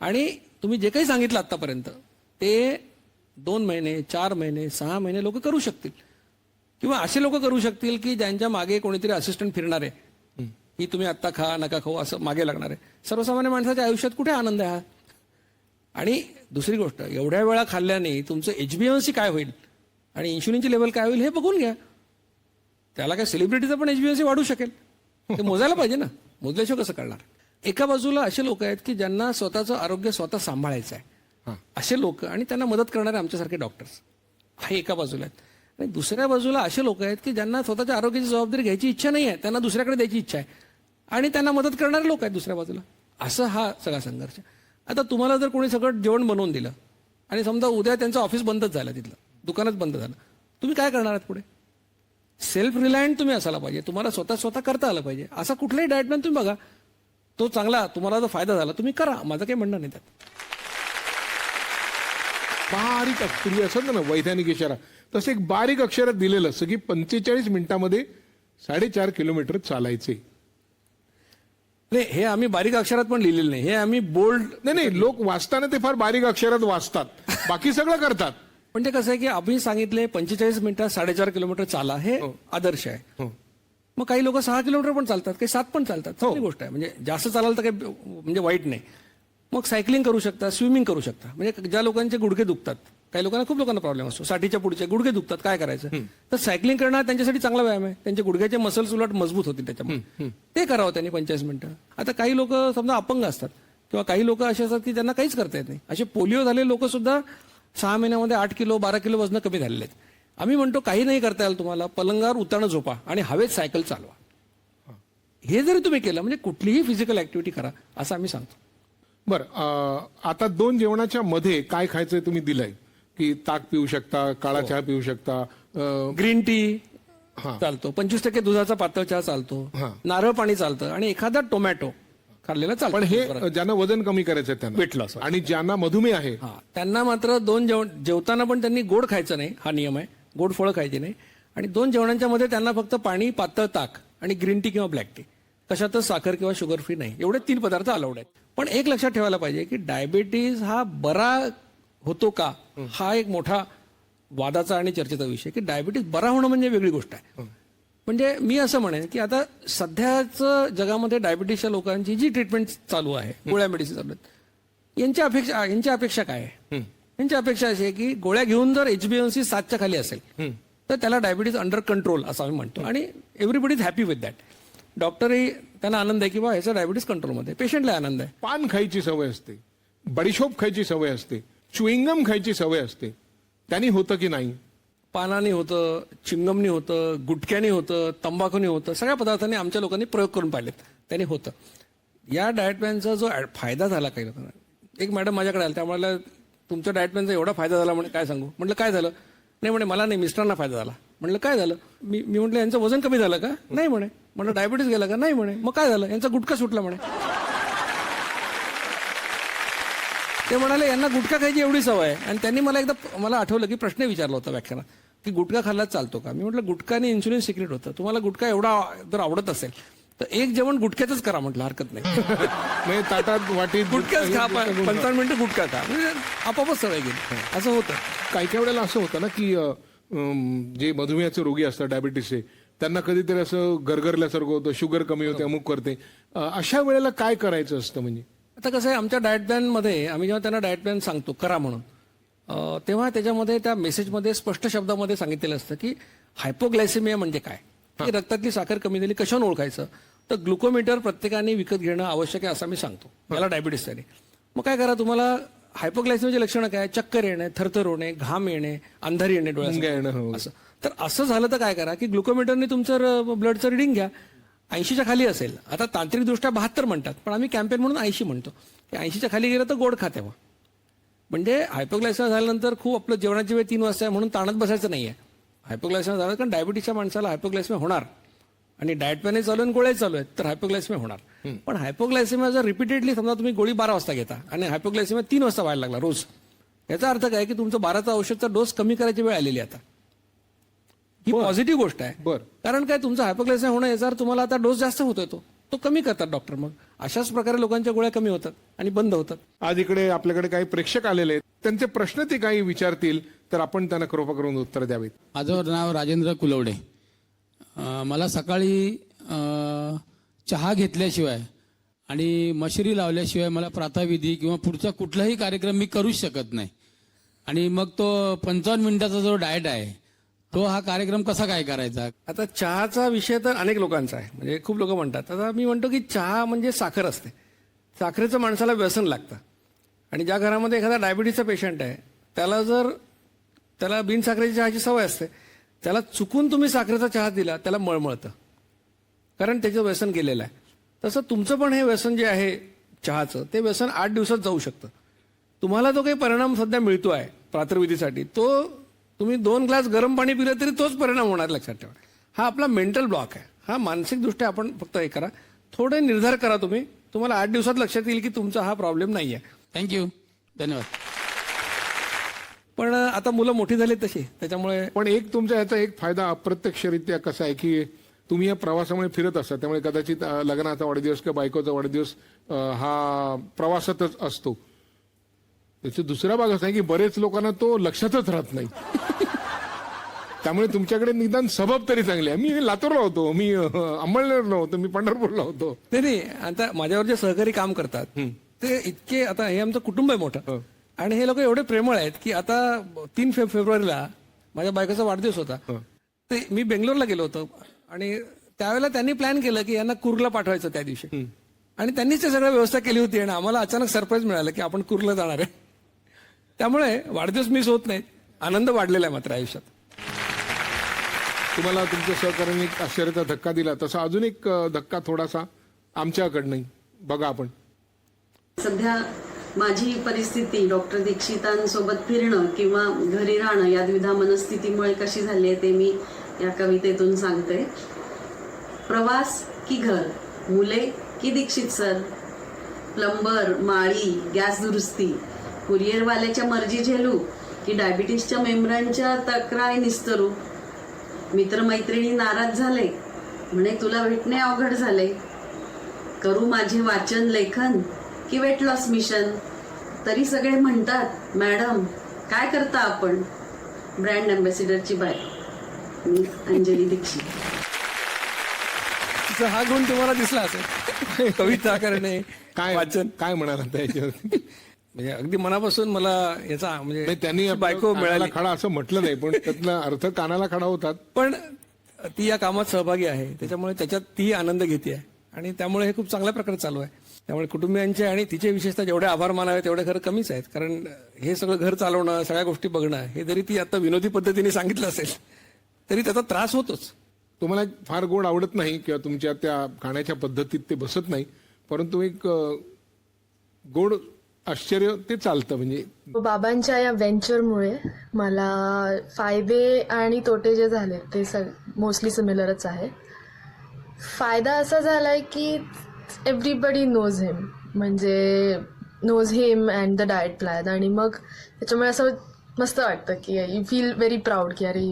आणि तुम्ही जे काही सांगितलं आतापर्यंत ते 2 महिने, 4 महिने, 6 महिने लोक करू शकतील. किंवा असे लोक करू शकतील की ज्यांच्या मागे कोणीतरी असिस्टंट फिरणार आहे की तुम्ही आत्ता खा नका खाऊ असं मागे लागणार आहे. सर्वसामान्य माणसाच्या आयुष्यात कुठे आनंद आहे हा? आणि दुसरी गोष्ट, एवढ्या वेळा खाल्ल्याने तुमचं HbA1c काय होईल आणि इन्शुलिनची लेवल काय होईल हे बघून घ्या. त्याला काय सेलिब्रिटीचं पण HbA1c वाढू शकेल, ते मोजायला पाहिजे ना, मोजल्याशिवाय कसं कळणार. एका बाजूला असे लोक आहेत की ज्यांना स्वतःचं आरोग्य स्वतः सांभाळायचं आहे, असे लोक आणि त्यांना मदत करणारे आमच्यासारखे डॉक्टर्स हे एका बाजूला आहेत. आणि दुसऱ्या बाजूला असे लोक आहेत की ज्यांना स्वतःच्या आरोग्याची जबाबदारी घ्यायची इच्छा नाही आहे, त्यांना दुसऱ्याकडे द्यायची इच्छा आहे आणि त्यांना मदत करणारे लोक आहेत दुसऱ्या बाजूला. असं हा सगळा संघर्ष. आता तुम्हाला जर कोणी सगळं जेवण बनवून दिलं आणि समजा उद्या त्यांचं ऑफिस बंदच झालं, तिथलं दुकानच बंद झालं, तुम्ही काय करणार आहात पुढे? सेल्फ रिलायंट तुम्ही असायला पाहिजे, तुम्हाला स्वतः करता आलं पाहिजे. असा कुठलाही डाएट प्लॅन तुम्ही बघा, तो चांगला, तुम्हाला जर फायदा झाला तुम्ही करा, माझं काही म्हणणं नाही त्यात. बारीक पूर्वी असत ना वैधानिक इशारा, तसं एक बारीक अक्षरात दिलेलं असं की 45 मिनिटांमध्ये 4.5 किलोमीटर चालायचे. नाही, हे आम्ही बारीक अक्षरात पण लिहिलेलं नाही, हे आम्ही बोल्ड. नाही, लोक वाचताना ते फार बारीक अक्षरात वाचतात, बाकी सगळं करतात. पण ते कसं आहे की आम्ही सांगितले 45 मिनिटात 4.5 किलोमीटर चाला, हे आदर्श आहे. मग काही लोक 6 किलोमीटर पण चालतात, काही 7 पण चालतात, चांगली गोष्ट आहे. म्हणजे जास्त चालाल तर काही म्हणजे वाईट नाही. मग सायकलिंग करू शकता, स्विमिंग करू शकता. म्हणजे ज्या लोकांचे गुडघे दुखतात, काही लोकांना, खूप लोकांना प्रॉब्लेम असतो, 60च्या पुढचे गुडघे दुखतात, काय करायचं, तर सायकलिंग करणं त्यांच्यासाठी चांगला व्यायाम आहे. त्यांचे गुडघ्याचे मसल्स उलट मजबूत होतील त्याच्यामुळे, ते करावं त्यांनी 45 मिनिटं. आता काही लोक समजा अपंग असतात किंवा काही लोक असे असतात की त्यांना काहीच करता येत नाही, असे पोलिओ झालेले लोक सुद्धा 6 महिन्यामध्ये 8 किलो 12 किलो वजन कमी झालेले आहेत. आम्ही म्हणतो काही नाही करता येईल तुम्हाला, पलंगावर उताणं झोपा आणि हवेत सायकल चालवा. हे जरी तुम्ही केलं म्हणजे कुठलीही फिजिकल ऍक्टिव्हिटी करा असं आम्ही सांगतो. बरं, आता 2 जेवणाच्या मध्ये काय खायचंय तुम्ही दिलंय की ताक पिऊ शकता, काळा चहा पिऊ शकता, ग्रीन टी, चालतो, 25% दुधाचा पातळ चहा चालतो, नारळ पाणी चालतं आणि एखादा टोमॅटो खाल्लेला चालतो. पण हे ज्यांना वजन कमी करायचं आहे त्यांना, वेट लॉस आणि ज्यांना मधुमेह आहे त्यांना मात्र जेवताना पण त्यांनी गोड खायचं नाही, हा नियम आहे. गोड फळं खायची नाही. आणि 2 जेवणांच्या मध्ये त्यांना फक्त पाणी, पातळ ताक आणि ग्रीन टी किंवा ब्लॅक टी, कशातच साखर किंवा शुगर फ्री नाही, एवढे 3 पदार्थ अलाउड आहेत. पण एक लक्षात ठेवायला पाहिजे की डायबिटीज हा बरा होतो का, हा एक मोठा वादाचा आणि चर्चेचा विषय. की डायबिटीज बरा होणं म्हणजे वेगळी गोष्ट आहे. म्हणजे मी असं म्हणेन की आता सध्याच जगामध्ये डायबिटीसच्या लोकांची जी ट्रीटमेंट चालू आहे, गोळ्या मेडिसिन चालू आहेत, यांची अपेक्षा काय आहे? यांची अपेक्षा अशी आहे की गोळ्या घेऊन जर HbA1c 7च्या खाली असेल तर त्याला डायबिटीज अंडर कंट्रोल असं आम्ही म्हणतो, आणि everybody is happy with that. डॉक्टरही त्यांना आनंद आहे की बा ह्याचा डायबिटीज कंट्रोलमध्ये, पेशंटला आनंद आहे. पान खायची सवय असते, बडीशोप खायची सवय असते, च्युइंगम खायची सवय असते, त्यांनी होतं की नाही? पानाने होतं, चिंगमनी होतं, गुटख्याने होतं, तंबाखूने होतं, सगळ्या पदार्थांनी आमच्या लोकांनी प्रयोग करून पाहिलेत, त्याने होतं. या डाएट प्लॅनचा जो फायदा झाला काही लोकांना, एक मॅडम माझ्याकडे आल्या, त्यामुळे तुमच्या डाएट प्लॅनचा एवढा फायदा झाला म्हणे, काय सांगू. म्हटलं काय झालं? नाही म्हणे मला नाही, मिस्टरांना फायदा झाला. म्हटलं काय झालं? मी म्हटलं यांचं वजन कमी झालं का? नाही म्हणे. म्हटलं डायबिटीज गेला का? नाही म्हणे. मग काय झालं? यांचा गुटखा सुटला म्हणे. ते म्हणाले यांना गुटखा खायची एवढी सवय आहे. आणि त्यांनी मला आठवलं की प्रश्न विचारला होता व्याख्यानात की गुटखा खाल्ला चालतो का? मी म्हटलं गुटखा आणि इन्सुलिन सिक्रेट होतं, तुम्हाला गुटखा एवढा जर आवडत असेल तर एक जेवण गुटख्याच करा, म्हटलं हरकत नाही. म्हणजे ताटात वाटीत गुटखाच खा, 55 मिनिटं गुटखा खा, म्हणजे आपोआपच सवय गेली. असं होतं. काही काही वेळेला असं होतं ना की जे मधुमेहाचे रोगी असतात, डायबिटीसचे, त्यांना कधीतरी असं गरगरल्यासारखं होतं, शुगर कमी होते, अमुक करते. अशा वेळेला काय करायचं असतं? म्हणजे आता कसं आहे, आमच्या डाएट प्लॅनमध्ये आम्ही जेव्हा त्यांना डाएट प्लॅन सांगतो करा म्हणून, तेव्हा त्याच्यामध्ये त्या मेसेजमध्ये स्पष्ट शब्दामध्ये सांगितलेलं असतं की हायपोग्लायसेमिया म्हणजे काय, की रक्तातली साखर कमी झाली कशाने ओळखायचं. तर ग्लुकोमीटर प्रत्येकाने विकत घेणं आवश्यक आहे असं मी सांगतो मला डायबिटीससाठी. मग काय करा, तुम्हाला हायपोग्लायसेमियाची लक्षणं काय? चक्कर येणे, थरथर होणे, घाम येणे, अंधारी येणे डोळ्यात, असं. तर असं झालं तर काय करा की ग्लुकोमीटरने तुमचं ब्लडचं रिडिंग घ्या. 80च्या खाली असेल, आता तांत्रिकदृष्ट्या 72 म्हणतात, पण आम्ही कॅम्पेन म्हणून 80 म्हणतो, की 80च्या खाली गेलं तर गोड खा तेव्हा. म्हणजे हायपोग्लायसेमिया झाल्यानंतर खूप आपलं जेवणाची वेळ 3 वाजता आहे म्हणून ताणत बसायचं नाहीये. हायपोग्लायसेमिया झालं कारण डायबिटीसच्या माणसाला हायपोग्लायसेमिया होणार, आणि डाएट प्लॅनही चालू आहे, गोळ्या चालू आहेत, तर हायपोग्लायसेमिया होणार. पण हायपोग्लायसेमिया जर रिपीटेडली, समजा तुम्ही गोळी 12 वाजता घेता आणि हायपोग्लायसेमिया 3 वाजता व्हायला लागला रोज, याचा अर्थ काय की तुमचं 12चा औषधचा डोस कमी करायची वेळ आलेली आता. ही पॉझिटिव्ह गोष्ट आहे. कारण काय, तुमचं हायपोग्लायसेमिया होणं याचा अर्थ तुम्हाला आता डोस जास्त होतोय, तो कमी करतात डॉक्टर. मग अशाच प्रकारे लोकांच्या गोळ्या कमी होतात आणि बंद होतात. आज इकडे आपल्याकडे काही प्रेक्षक आलेले आहेत, त्यांचे प्रश्न ते काही विचारतील तर आपण त्यांना कृपा करून उत्तर द्यावीत. माझं नाव राजेंद्र कुलवडे. मला सकाळी चहा घेतल्याशिवाय आणि मशरी लावल्याशिवाय मला प्रातःविधी किंवा पुढचा कुठलाही कार्यक्रम मी करूच शकत नाही. आणि मग तो 55 मिनिटाचा जो डाएट आहे तो हा कार्यक्रम कसा काय करायचा? आता चहाचा विषय तर अनेक लोकांचा आहे, म्हणजे खूप लोक म्हणतात. आता मी म्हणतो की चहा म्हणजे साखर असते, साखरेचं माणसाला व्यसन लागतं. आणि ज्या घरामध्ये एखादा डायबिटीसचा पेशंट आहे त्याला बिनसाखरेची चहाची सवय असते, त्याला चुकून तुम्ही साखरेचा चहा दिला त्याला मळमळतं, कारण त्याचं व्यसन गेलेलं आहे. तसं तुमचं पण हे व्यसन जे आहे चहाचं, ते व्यसन 8 दिवसात जाऊ शकतं. तुम्हाला जो काही परिणाम सध्या मिळतो आहे प्रातर्विधीसाठी, तो तुम्ही 2 ग्लास गरम पाणी पिलं तरी तोच परिणाम होणार, लक्षात ठेवा. हा आपला मेंटल ब्लॉक आहे. हा मानसिकदृष्ट्या आपण फक्त हे करा, थोडे निर्धार करा तुम्ही, तुम्हाला 8 दिवसात लक्षात येईल की तुमचा हा प्रॉब्लेम नाही आहे. थँक्यू, धन्यवाद. पण आता मुलं मोठी झाली तशी, त्याच्यामुळे. पण एक तुमचा याचा एक फायदा अप्रत्यक्षरित्या कसा आहे की तुम्ही या प्रवासामुळे फिरत असता, त्यामुळे कदाचित लग्नाचा वाढदिवस किंवा बायकोचा वाढदिवस हा प्रवासातच असतो. त्याचा दुसरा भाग असा आहे की बरेच लोकांना तो लक्षातच राहत नाही. त्यामुळे तुमच्याकडे निदान सबब तरी चांगली आहे. मी लातूरला होतो, मी अंमळनेरला होतो, मी पंढरपूरला होतो. नाही, आता माझ्यावर जे सहकारी काम करतात ते इतके, आता हे आमचं कुटुंब आहे मोठं, आणि हे लोक एवढे प्रेमळ आहेत की आता 3 फेब्रुवारीला माझ्या बायकोचा वाढदिवस होता, ते मी बेंगलोरला गेलो होतो, आणि त्यावेळेला त्यांनी प्लॅन केलं की यांना कुर्ला पाठवायचं त्या दिवशी, आणि त्यांनीच ते सगळं व्यवस्था केली होती. आणि आम्हाला अचानक सरप्राईज मिळालं की आपण कुर्ला जाणार आहे. त्यामुळे वाढदिवस मिस होत नाहीत, आनंद वाढलेला आहे मात्र आयुष्यात. तुम्हाला तुमच्या सहकार्याने एक आश्चर्याचा धक्का दिला, तसा अजून एक धक्का थोडासा आमच्याकडनं बघा. आपण सध्या माझी परिस्थिती डॉक्टर दीक्षितांसोबत फिरणं किंवा घरी राहणं या द्विधा मनस्थितीमुळे कशी झाली आहे ते मी या कवितेतून सांगते. प्रवास की घर, मुले की दीक्षित सर, प्लंबर, माळी, गॅस दुरुस्ती, कुरिअरवाल्याच्या मर्जी झेलू की डायबिटीसच्या मेंबरांच्या तक्रारी निस्तरू. मित्रमैत्रिणी नाराज झाले, म्हणे तुला भेटणे अवघड झाले. करू माझे वाचन लेखन की वेट लॉस मिशन, तरी सगळे म्हणतात मॅडम काय करता आपण. ब्रँड अँबॅसिडरची बायको मी अंजली दीक्षित. तिचा हा गुण तुम्हाला दिसला असेल, कविता करणे, काय वाचन. काय म्हणाला त्याच्यावर? म्हणजे अगदी मनापासून मला याचा म्हणजे नाही, त्यांनी आपलं बायको कानाला मिळाली. खडा असं म्हटलं नाही, पण त्यातला अर्थ कानाला खडा होतात. पण ती या कामात सहभागी आहे, त्याच्यामुळे त्याच्यात ती आनंद घेते आहे आणि त्यामुळे हे खूप चांगल्या प्रकारे चालू आहे. त्यामुळे कुटुंबियांचे आणि तिचे विशेषतः जेवढे आभार मानावे तेवढे खरं कमीच आहेत. कारण हे सगळं घर चालवणं, सगळ्या गोष्टी बघणं, हे जरी ती आता विनोदी पद्धतीने सांगितलं असेल तरी त्याचा त्रास होतोच. तुम्हाला फार गोड आवडत नाही किंवा तुमच्या त्या खाण्याच्या पद्धतीत ते बसत नाही, परंतु एक गोड आश्चर्य ते चालतं. म्हणजे बाबांच्या या व्हेंचरमुळे मला फायदे आणि तोटे जे झाले ते मोस्टली सिमिलरच आहे. फायदा असा झालाय की एव्हरीबडी नोज हिम, म्हणजे knows him and the diet plan, आणि मग त्याच्यामुळे असं मस्त वाटतं की यू फील व्हेरी प्राऊड की अरे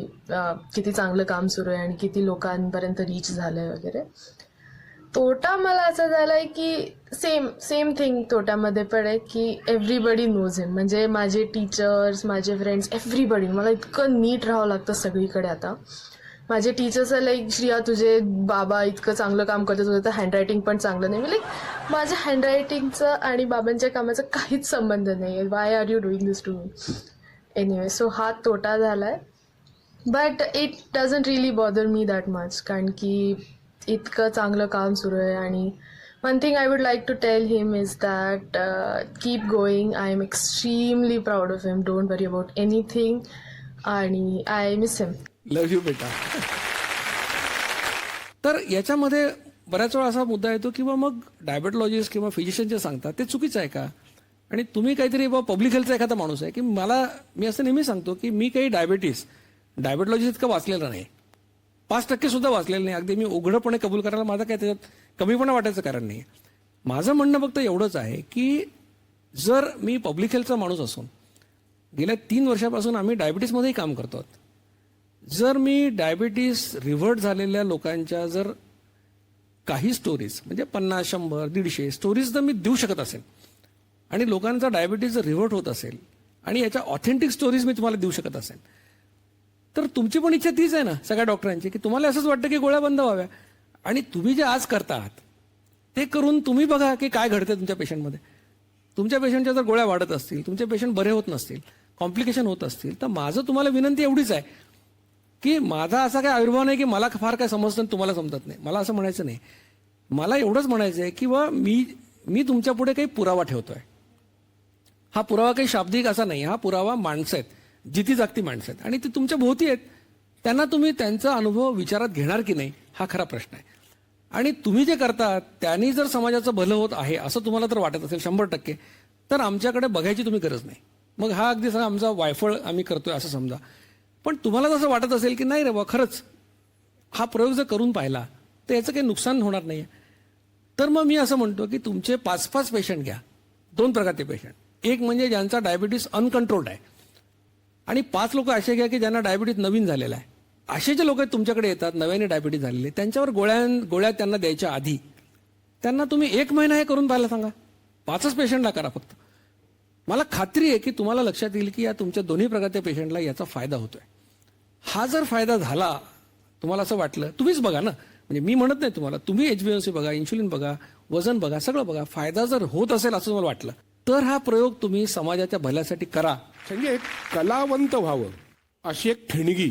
किती चांगलं काम सुरू आहे आणि किती लोकांपर्यंत रीच झालंय वगैरे. तोटा मला असा झालाय की सेम थिंग तोट्यामध्ये पण आहे की एव्हरीबडी नोज हिम, म्हणजे माझे टीचर्स, माझे फ्रेंड्स, एव्हरीबडी. मला इतकं नीट राहावं लागतं सगळीकडे आता. माझे टीचर्स आहे लाईक श्रिया तुझे बाबा इतकं चांगलं काम करतात, तुझं तर हँडरायटिंग पण चांगलं नाही. लाईक माझ्या हँडरायटिंगचं आणि बाबांच्या कामाचा काहीच संबंध नाही आहे. Why are you doing this to me? Anyway, so हा तोटा झालाय. But it doesn't really bother me that much, कारण की इतकं चांगलं काम सुरू आहे. आणि one thing I would like to tell him is that keep going. I am extremely proud of him. Don't worry about anything. आणि I miss him. Love you बेटा. तर याच्यामध्ये बऱ्याच वेळा असा मुद्दा येतो किंवा मग डायबेटॉलॉजिस्ट किंवा फिजिशियन जे सांगतात ते चुकीचं आहे का? आणि तुम्ही काहीतरी पब्लिक हेल्थचा एखादा माणूस आहे की मी असं नेहमी सांगतो की मी काही डायबेटॉलॉजिस्ट इतकं वाचलेलं नाही, 5% सुद्धा वाचलेलं नाही. अगदी मी उघडपणे कबूल करायला माझा काय त्याच्यात कमीपणा वाटायचं कारण नाही. माझं म्हणणं फक्त एवढंच आहे की जर मी पब्लिक हेल्थचा माणूस असून गेल्या 3 वर्षापासून आम्ही डायबिटीसमध्येही काम करतो, जर मी डायबिटीस रिव्हर्ट झालेल्या लोकांच्या जर काही स्टोरीज म्हणजे 50, 100, 150 स्टोरीज जर मी देऊ शकत असेल आणि लोकांचा डायबिटीस जर रिव्हर्ट होत असेल आणि याच्या ऑथेंटिक स्टोरीज मी तुम्हाला देऊ शकत असेल, तर तुमची पण इच्छा तीच आहे ना सगळ्या डॉक्टरांची की तुम्हाला असंच वाटतं की गोळ्या बंद व्हाव्या. आणि तुम्ही जे आज करता आहात ते करून तुम्ही बघा की काय घडतं तुमच्या पेशंटमध्ये. तुमच्या पेशंटच्या जर गोळ्या वाढत असतील, तुमचे पेशंट बरे होत नसतील, कॉम्प्लिकेशन होत असतील, तर माझं तुम्हाला विनंती एवढीच आहे की माझा असा काय आविर्भाव नाही की मला फार काय समजतं आणि तुम्हाला समजत नाही. मला असं म्हणायचं नाही. मला एवढंच म्हणायचं आहे की मी तुमच्या पुढे काही पुरावा ठेवतोय. हा पुरावा काही शाब्दिक असा नाही, हा पुरावा माणसं आहेत, जिती जागती माणसं आहेत आणि ती तुमच्या भोवती आहेत. त्यांना तुम्ही त्यांचा अनुभव विचारात घेणार की नाही हा खरा प्रश्न आहे. आणि तुम्ही जे करता त्यांनी जर समाजाचं भलं होत आहे असं तुम्हाला तर वाटत असेल 100%, तर आमच्याकडे बघायची तुम्ही गरज नाही. मग हा अगदी सगळा आमचा वायफळ आम्ही करतोय असं समजा. पण तुम्हाला जसं वाटत असेल की नाही रे बा खरंच हा प्रयोग जर करून पाहिला तर याचं काही नुकसान होणार नाही, तर मग मी असं म्हणतो की तुमचे 5-5 पेशंट घ्या. 2 प्रकारचे पेशंट. एक म्हणजे ज्यांचा डायबिटीस अनकंट्रोल्ड आहे आणि 5 लोक असे घ्या की ज्यांना डायबिटीस नवीन झालेला आहे. असे जे लोक तुमच्याकडे येतात नव्याने डायबिटीस झालेले, त्यांच्यावर गोळ्या त्यांना द्यायच्या आधी त्यांना तुम्ही 1 महिना हे करून पाहायला सांगा. 5च पेशंटला करा फक्त. मला खात्री आहे की तुम्हाला लक्षात येईल की या तुमच्या दोन्ही प्रकारच्या पेशंटला याचा फायदा होतोय. हा जर फायदा झाला, तुम्हाला असं वाटलं, तुम्हीच बघा ना, म्हणजे मी म्हणत नाही तुम्हाला, तुम्ही HbA1c बघा, इन्शुलिन बघा, वजन बघा, सगळं बघा, फायदा जर होत असेल असं मला वाटलं तर हा प्रयोग तुम्ही समाजाच्या भल्यासाठी करा. म्हणजे एक कलावंत व्हावं अशी एक ठिणगी.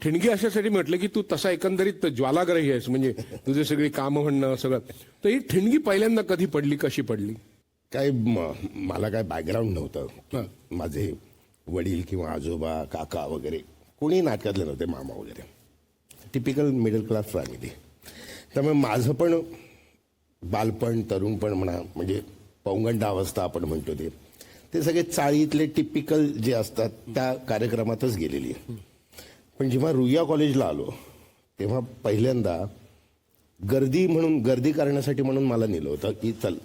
ठिणगी अशासाठी म्हटलं की तू तसा एकंदरीत ज्वालाग्रही आहेस, म्हणजे तुझे सगळी कामं म्हणणं सगळं. तर ही ठिणगी पहिल्यांदा कधी पडली, कशी पडली? काय मला काय बॅकग्राऊंड नव्हतं. माझे वडील किंवा आजोबा, काका वगैरे कोणी नाटकातले नव्हते, मामा वगैरे. Typical middle class family. त्यामुळे माझं पण बालपण, तरुणपण म्हणा, म्हणजे पौगंड अवस्था आपण म्हणतो ते सगळे चाळीतले टिपिकल जे असतात त्या कार्यक्रमातच गेलेली आहे. पण जेव्हा रुईया कॉलेजला आलो तेव्हा पहिल्यांदा गर्दी करण्यासाठी म्हणून मला नेलं होतं की चल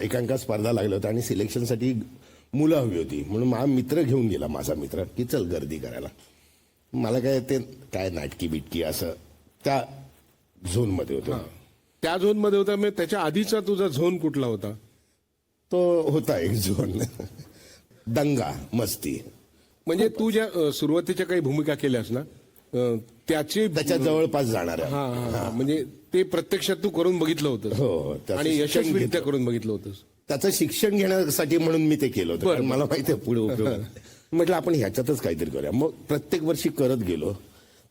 एकांका स्पर्धा लागल्या होत्या आणि सिलेक्शनसाठी मुलं हवी होती म्हणून माझा मित्र घेऊन गेला, माझा मित्र, की चल गर्दी करायला. मला काय नाटकी बिटकी असं त्या झोनमध्ये होतं. त्या झोनमध्ये होता. मग त्याच्या आधीचा तुझा झोन कुठला होता? तो होता एक झोन दंगा मस्ती. म्हणजे तू ज्या सुरुवातीच्या काही भूमिका केल्यास ना त्याच्या जवळपास जाणाऱ्या. म्हणजे ते प्रत्यक्षात तू करून बघितलं होतं. हो, त्याचं आणि शिक्षण यशस्वीरित्या करून बघितलं होतंस. त्याचं शिक्षण घेण्यासाठी म्हणून मी ते केलं होतं. कारण मला माहिती आहे पुढे उपयोग आहे. म्हटलं आपण ह्याच्यातच काहीतरी करूया. मग प्रत्येक वर्षी करत गेलो.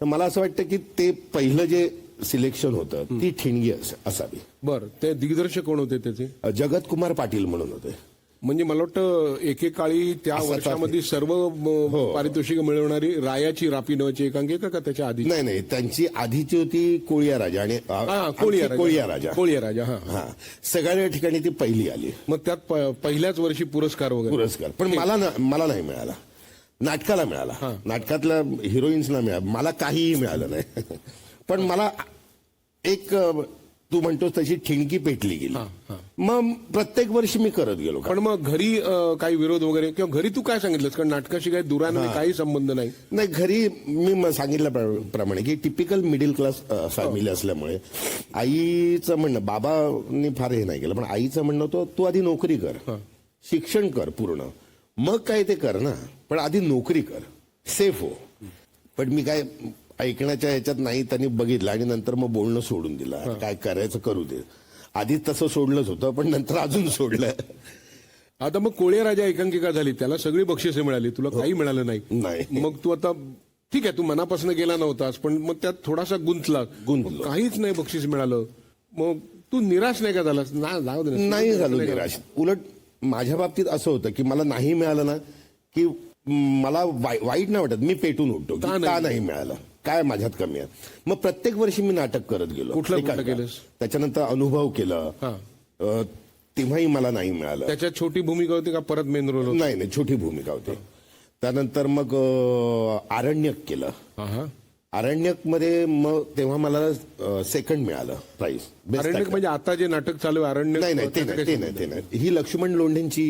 तर मला असं वाटतं की ते पहिलं जे सिलेक्शन होतं ती ठिणगी असावी. बरं, ते दिग्दर्शक कोण होते त्याचे? जगत कुमार पाटील म्हणून होते. म्हणजे मला वाटतं एकेकाळी त्या वर्षामध्ये सर्व पारितोषिक मिळवणारी रायाची रापी नावाची एकांकिका का त्याच्या आधी? नाही, त्यांची आधीची होती कोळिया राजा आणि कोळिया राजा. हा, सगळ्या ठिकाणी ती पहिली आली. मग त्यात पहिल्याच वर्षी पुरस्कार वगैरे? पण मला नाही मिळाला. नाटकाला मिळाला, नाटकातल्या हिरोईन्सना मिळाला, मला काहीही मिळालं नाही. पण मला एक तू म्हणतोस तशी ठिणगी पेटली गेली. मग प्रत्येक वर्षी मी करत गेलो. पण मग घरी काही विरोध वगैरे किंवा घरी तू काय सांगितलंस? कारण नाटकाशी काही दुराने काही संबंध नाही. घरी मी सांगितल्याप्रमाणे की टिपिकल मिडल क्लास फॅमिली असल्यामुळे आईचं म्हणणं, बाबांनी फार हे नाही केलं, पण आईचं म्हणणं होतं तू आधी नोकरी कर, शिक्षण कर पूर्ण, मग काय ते कर ना, पण आधी नोकरी कर, सेफ हो. पण मी काय ऐकण्याच्या ह्याच्यात नाही, त्यांनी बघितलं आणि नंतर मग बोलणं सोडून दिलं. काय करायचं करू दे. आधीच तसं सोडलंच होतं, पण नंतर अजून सोडलं. आता मग कोळिया राजा एकांकिका झाली, त्याला सगळी बक्षिसे मिळाली, तुला काही मिळालं नाही. मग तू आता ठीक आहे, तू मनापासून गेला नव्हतास, पण मग त्यात थोडासा गुंतलो, काहीच नाही बक्षीस मिळालं, मग तू निराश नाही का झालास? जाऊ दे. नाही झालो निराश. उलट माझ्या बाबतीत असं होतं की मला नाही मिळालं ना की मला वाईट नाही वाटत, मी पेटून उठतो का नाही मिळालं, काय माझ्यात कमी आहे. मग प्रत्येक वर्षी मी नाटक करत गेलो. कुठलं केलंस? त्याच्यानंतर अनुभव केलं, तेव्हाही मला नाही मिळालं. त्याच्यात छोटी भूमिका होती का परत मेन रोल? नाही, छोटी भूमिका होती. त्यानंतर मग आरण्यक केलं. आरण्यक मध्ये मग तेव्हा मला सेकंड मिळालं प्राइज. आरण्यक म्हणजे आता जे नाटक चालू आहे आरण्यक? ते नाही. ही लक्ष्मण लोंढेंची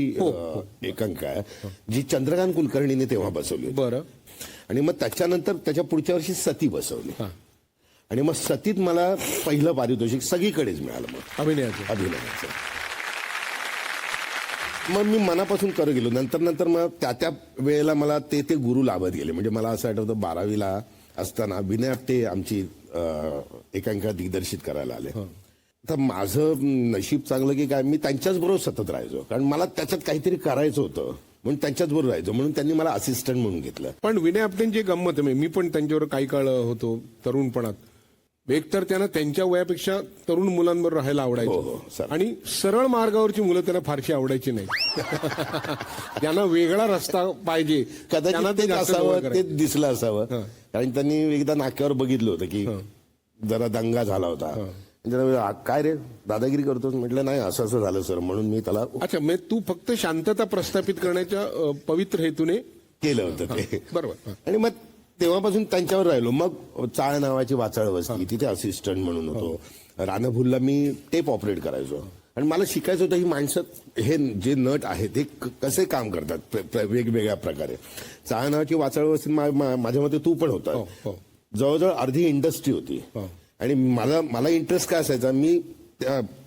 एकांकिका आहे जी चंद्रकांत कुलकर्णीने तेव्हा बसवली. बरं. आणि मग त्याच्यानंतर त्याच्या पुढच्या वर्षी सती बसवली. आणि मग सतीत मला पहिलं पारितोषिक सगळीकडेच मिळालं. मग अभिनयाचं मग मी मनापासून करत गेलो. नंतर मग त्या वेळेला मला ते गुरु लाभत गेले. म्हणजे मला असं आठवतं 12वीला असताना विनय आपटे आमची एकांकिका दिग्दर्शित करायला आले. तर माझं नशीब चांगलं की काय, मी त्यांच्याच बरोबर सतत राहायचो, कारण मला त्याच्यात काहीतरी करायचं होतं म्हणून त्यांच्याच बरोबर राहायचो, म्हणून त्यांनी मला असिस्टंट म्हणून घेतलं. पण विनय आपटेंची गंमत आहे, मी पण त्यांच्यावर काही काळ होतो तरुणपणात. एकतर त्यांना त्यांच्या वयापेक्षा तरुण मुलांबरोबर राहायला आवडायचं आणि सरळ मार्गावरची मुलं त्यांना फारशी आवडायची नाही. त्यांना वेगळा रस्ता पाहिजे, कदाचित ते असावं, ते दिसलं असावं. कारण त्यांनी एकदा नाक्यावर बघितलं होतं की जरा दंगा झाला होता. काय रे दादागिरी करतोस? म्हटलं नाही, असं झालं सर, म्हणून मी त्याला. अच्छा, म्हणजे तू फक्त शांतता प्रस्थापित करण्याच्या पवित्र हेतूने केलं होतं ते. बरोबर. आणि मग तेव्हापासून त्यांच्यावर राहिलो. मग चाळ नावाची वाचाळ वस्ती, तिथे असिस्टंट म्हणून होतो. रानभुलला मी टेप ऑपरेट करायचो आणि मला शिकायचं होतं ही माणसं, हे जे नट आहेत ते कसे काम करतात वेगवेगळ्या प्रकारे. चाळ नावाची वाचाळ वस्ती माझ्या मते तू पण होता. जवळजवळ अर्धी इंडस्ट्री होती. आणि मला इंटरेस्ट काय असायचा, मी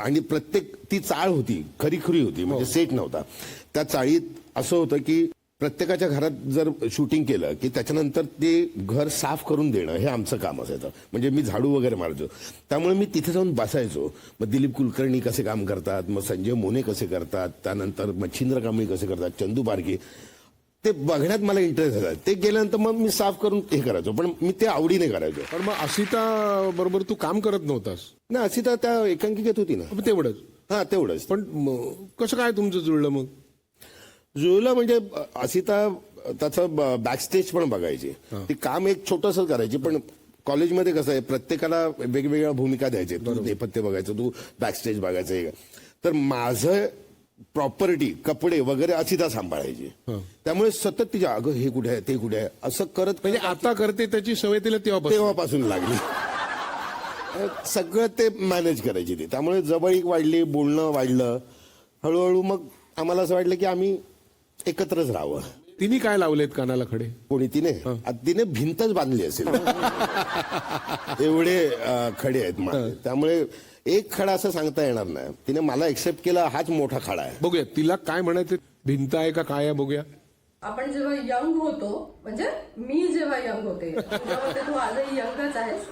आणि प्रत्येक ती चाळ होती, खरी होती, म्हणजे सेट नव्हता. त्या चाळीत असं होतं की प्रत्येकाच्या घरात जर शूटिंग केलं की त्याच्यानंतर ते घर साफ करून देणं हे आमचं काम असायचं. म्हणजे मी झाडू वगैरे मारायचो, त्यामुळे मी तिथे जाऊन बसायचो. मग दिलीप कुलकर्णी कसे काम करतात, मग संजय मोने कसे करतात, त्यानंतर मच्छिंद्र कांबळी कसे करतात, चंदू पारखे, ते बघण्यात मला इंटरेस्ट होता. ते गेल्यानंतर मग मी साफ करून हे करायचो, पण मी ते आवडीने करायचो. पण मग असिता बरोबर तू काम करत नव्हतास ना? असिता त्या एकांकिकेत होती ना. तेवढंच? हा, तेवढंच. पण कसं काय तुमचं जुळलं? मग जुळलं म्हणजे असिता त्याचं बॅकस्टेज पण बघायची. ती काम एक छोटंसं करायची, पण कॉलेजमध्ये कसं आहे, प्रत्येकाला वेगवेगळ्या भूमिका द्यायचे. तू नेपथ्य बघायचं, तू बॅकस्टेज बघायचं. तर माझं प्रॉपर्टी, कपडे वगैरे असिता सांभाळायची. त्यामुळे सतत तिच्या अगं हे कुठे आहे ते कुठे आहे असं करत म्हणजे आता करते त्याची सवय तिला तेव्हापासून लागली. सगळं ते मॅनेज करायची ती. त्यामुळे जवळीक वाढली, बोलणं वाढलं. हळूहळू मग आम्हाला असं वाटलं की आम्ही एकत्रच राहावं. तिने काय लावलेत कानाला खडे? कोणी तिने तिने भिंतच बांधली असेल एवढे खडे आहेत माझे. त्यामुळे एक खडा असं सांगता येणार नाही. तिने मला एक्सेप्ट केला, हाच मोठा खडा आहे. बघूया तिला काय म्हणायचं, भिंत आहे का काय आहे बघूया. आपण जेव्हा यंग होतो, म्हणजे मी जेव्हा यंग होते, तू आजही यंगच आहेस,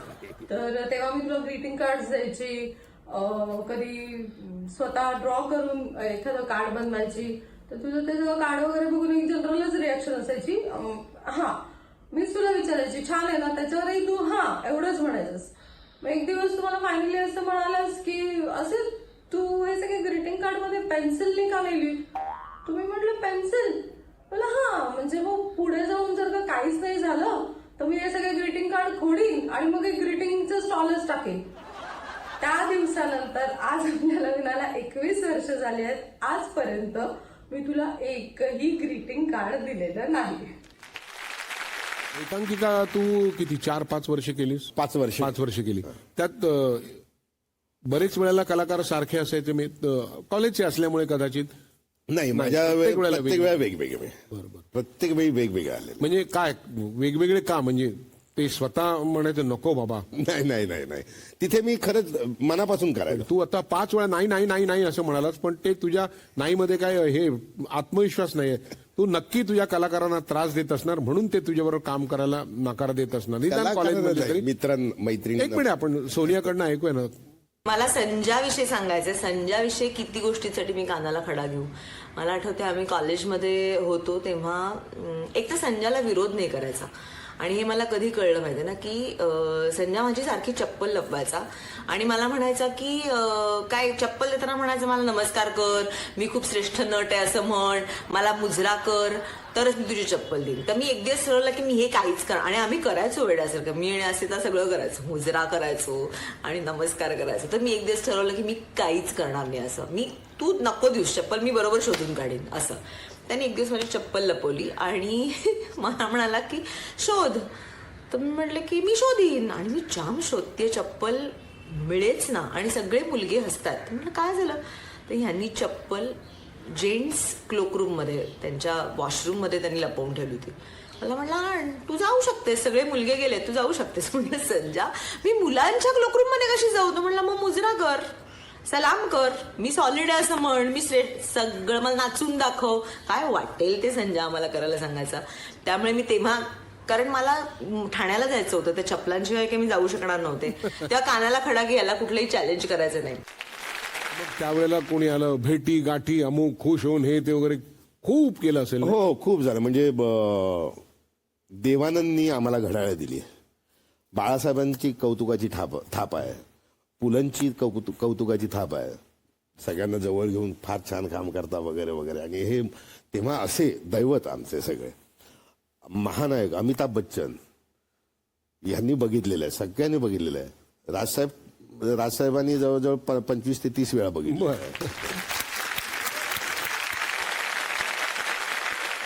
तर तेव्हा मी तुला ग्रीटिंग कार्ड द्यायची, कधी स्वतः ड्रॉ करून एखादं कार्ड बनवायची. तर तुझं ते जेव्हा कार्ड वगैरे बघून एक जनरलच रिॲक्शन असायची, हा मीच तुला विचारायची छान आहे ना, त्याच्यावरही तू हा एवढंच म्हणायचंस. मग एक दिवस तुम्हाला फायनली असं म्हणालास की असे तू हे सगळे ग्रीटिंग कार्ड मध्ये पेन्सिलने का लिहिली? तुम्ही म्हटलं पेन्सिल? मला हा म्हणजे मग पुढे जाऊन जर का काहीच नाही झालं तर मी हे सगळे ग्रीटिंग कार्ड खोडीन आणि मग एक ग्रीटिंगचं स्टॉलच टाकेन. त्या दिवसानंतर आज आपल्या लग्नाला 21 वर्ष झाली आहेत. आजपर्यंत मी तुला एकही ग्रीटिंग कार्ड दिलेलं नाही. एकांकिका तू किती 4-5 वर्ष केलीस? 5 वर्ष केली. त्यात बरेच वेळेला कलाकार सारखे असायचे. मी कॉलेजचे असल्यामुळे कदाचित नाही, माझ्या प्रत्येक वेळेला प्रत्येक वेळा वेगवेगळे. प्रत्येक वेळी वेगवेगळे आले. म्हणजे काय वेगवेगळे का? म्हणजे ते स्वतः म्हणायचं नको बाबा? नाही नाही नाही नाही, तिथे मी खरंच मनापासून करायचं. तू आता 5 वेळा नाही नाही नाही नाही असं म्हणालास, पण ते तुझ्या नाही मध्ये काय हे आत्मविश्वास नाहीये. तू नक्की तुझ्या कलाकारांना त्रास देत असणार, म्हणून ते तुझ्याबरोबर काम करायला नकार देत असणार. निदान कॉलेजमध्ये तरी. मैत्रिणी. एक मिनिट, आपण सोनियाकडनं ऐकूया ना. मला संजयविषयी सांगायचं. संजयविषयी किती गोष्टीसाठी मी कानाला खडा घेऊ. मला आठवते आम्ही कॉलेजमध्ये होतो तेव्हा एक तर संजयला विरोध नाही करायचा. आणि हे मला कधी कळलं माहिती ना की संजय माझी सारखी चप्पल लपवायचा आणि मला म्हणायचा की काय चप्पल देताना म्हणायचं मला नमस्कार कर, मी खूप श्रेष्ठ नट आहे असं म्हण, मला मुजरा कर तरच मी तुझी चप्पल देईन. तर मी एक दिवस ठरवलं की मी हे काहीच कर. आणि आम्ही करायचो वेड्यासारखं, मी आणि असे तर सगळं करायचो, मुजरा करायचो आणि नमस्कार करायचो. तर मी एक दिवस ठरवलं की मी काहीच करणार नाही असं. मी तू नको देऊस चप्पल, मी बरोबर शोधून काढीन असं. त्याने एक दिवस माझी चप्पल लपवली आणि मला म्हणाला की शोध. तर मी म्हटलं की मी शोधीन. आणि मी जाम शोधते, चप्पल मिळेच ना. आणि सगळे मुलगे हसतात. म्हटलं काय झालं? तर ह्यांनी चप्पल जेंट्स क्लोकरूममध्ये, त्यांच्या वॉशरूममध्ये त्यांनी लपवून ठेवली होती. मला म्हटलं तू जाऊ शकतेस, सगळे मुलगे गेले, तू जाऊ शकतेस. म्हटलं संजा मी मुलांच्या क्लोकरूममध्ये कशी जाऊ? तर म्हटलं मग मुजरा कर, सलाम कर, मी सॉलिड आहे असं म्हण, मी सगळं मला नाचून दाखव, काय वाटेल ते संजय आम्हाला करायला सांगायचा. त्यामुळे मी तेव्हा, कारण मला ठाण्याला जायचं होतं, त्या चपलांशिवाय काही मी जाऊ शकणार नव्हते. तेव्हा कानाला खडा घ्यायला कुठलंही चॅलेंज करायचं नाही. त्यावेळेला कोणी आलं, भेटी गाठी अमुक खुश होऊन हे ते वगैरे खूप केलं असेल? हो, खूप झालं. म्हणजे देवानंदनी आम्हाला घड्याळं दिली, बाळासाहेबांची कौतुकाची थाप आहे, पुलंची कौतुकाची थाप आहे, सगळ्यांना जवळ घेऊन फार छान काम करता वगैरे वगैरे. आणि हे तेव्हा असे दैवत आमचे सगळे महानायक अमिताभ बच्चन यांनी बघितलेलं आहे, सगळ्यांनी बघितलेलं आहे. राजसाहेबांनी जवळजवळ 25 ते 30 वेळा बघितलं.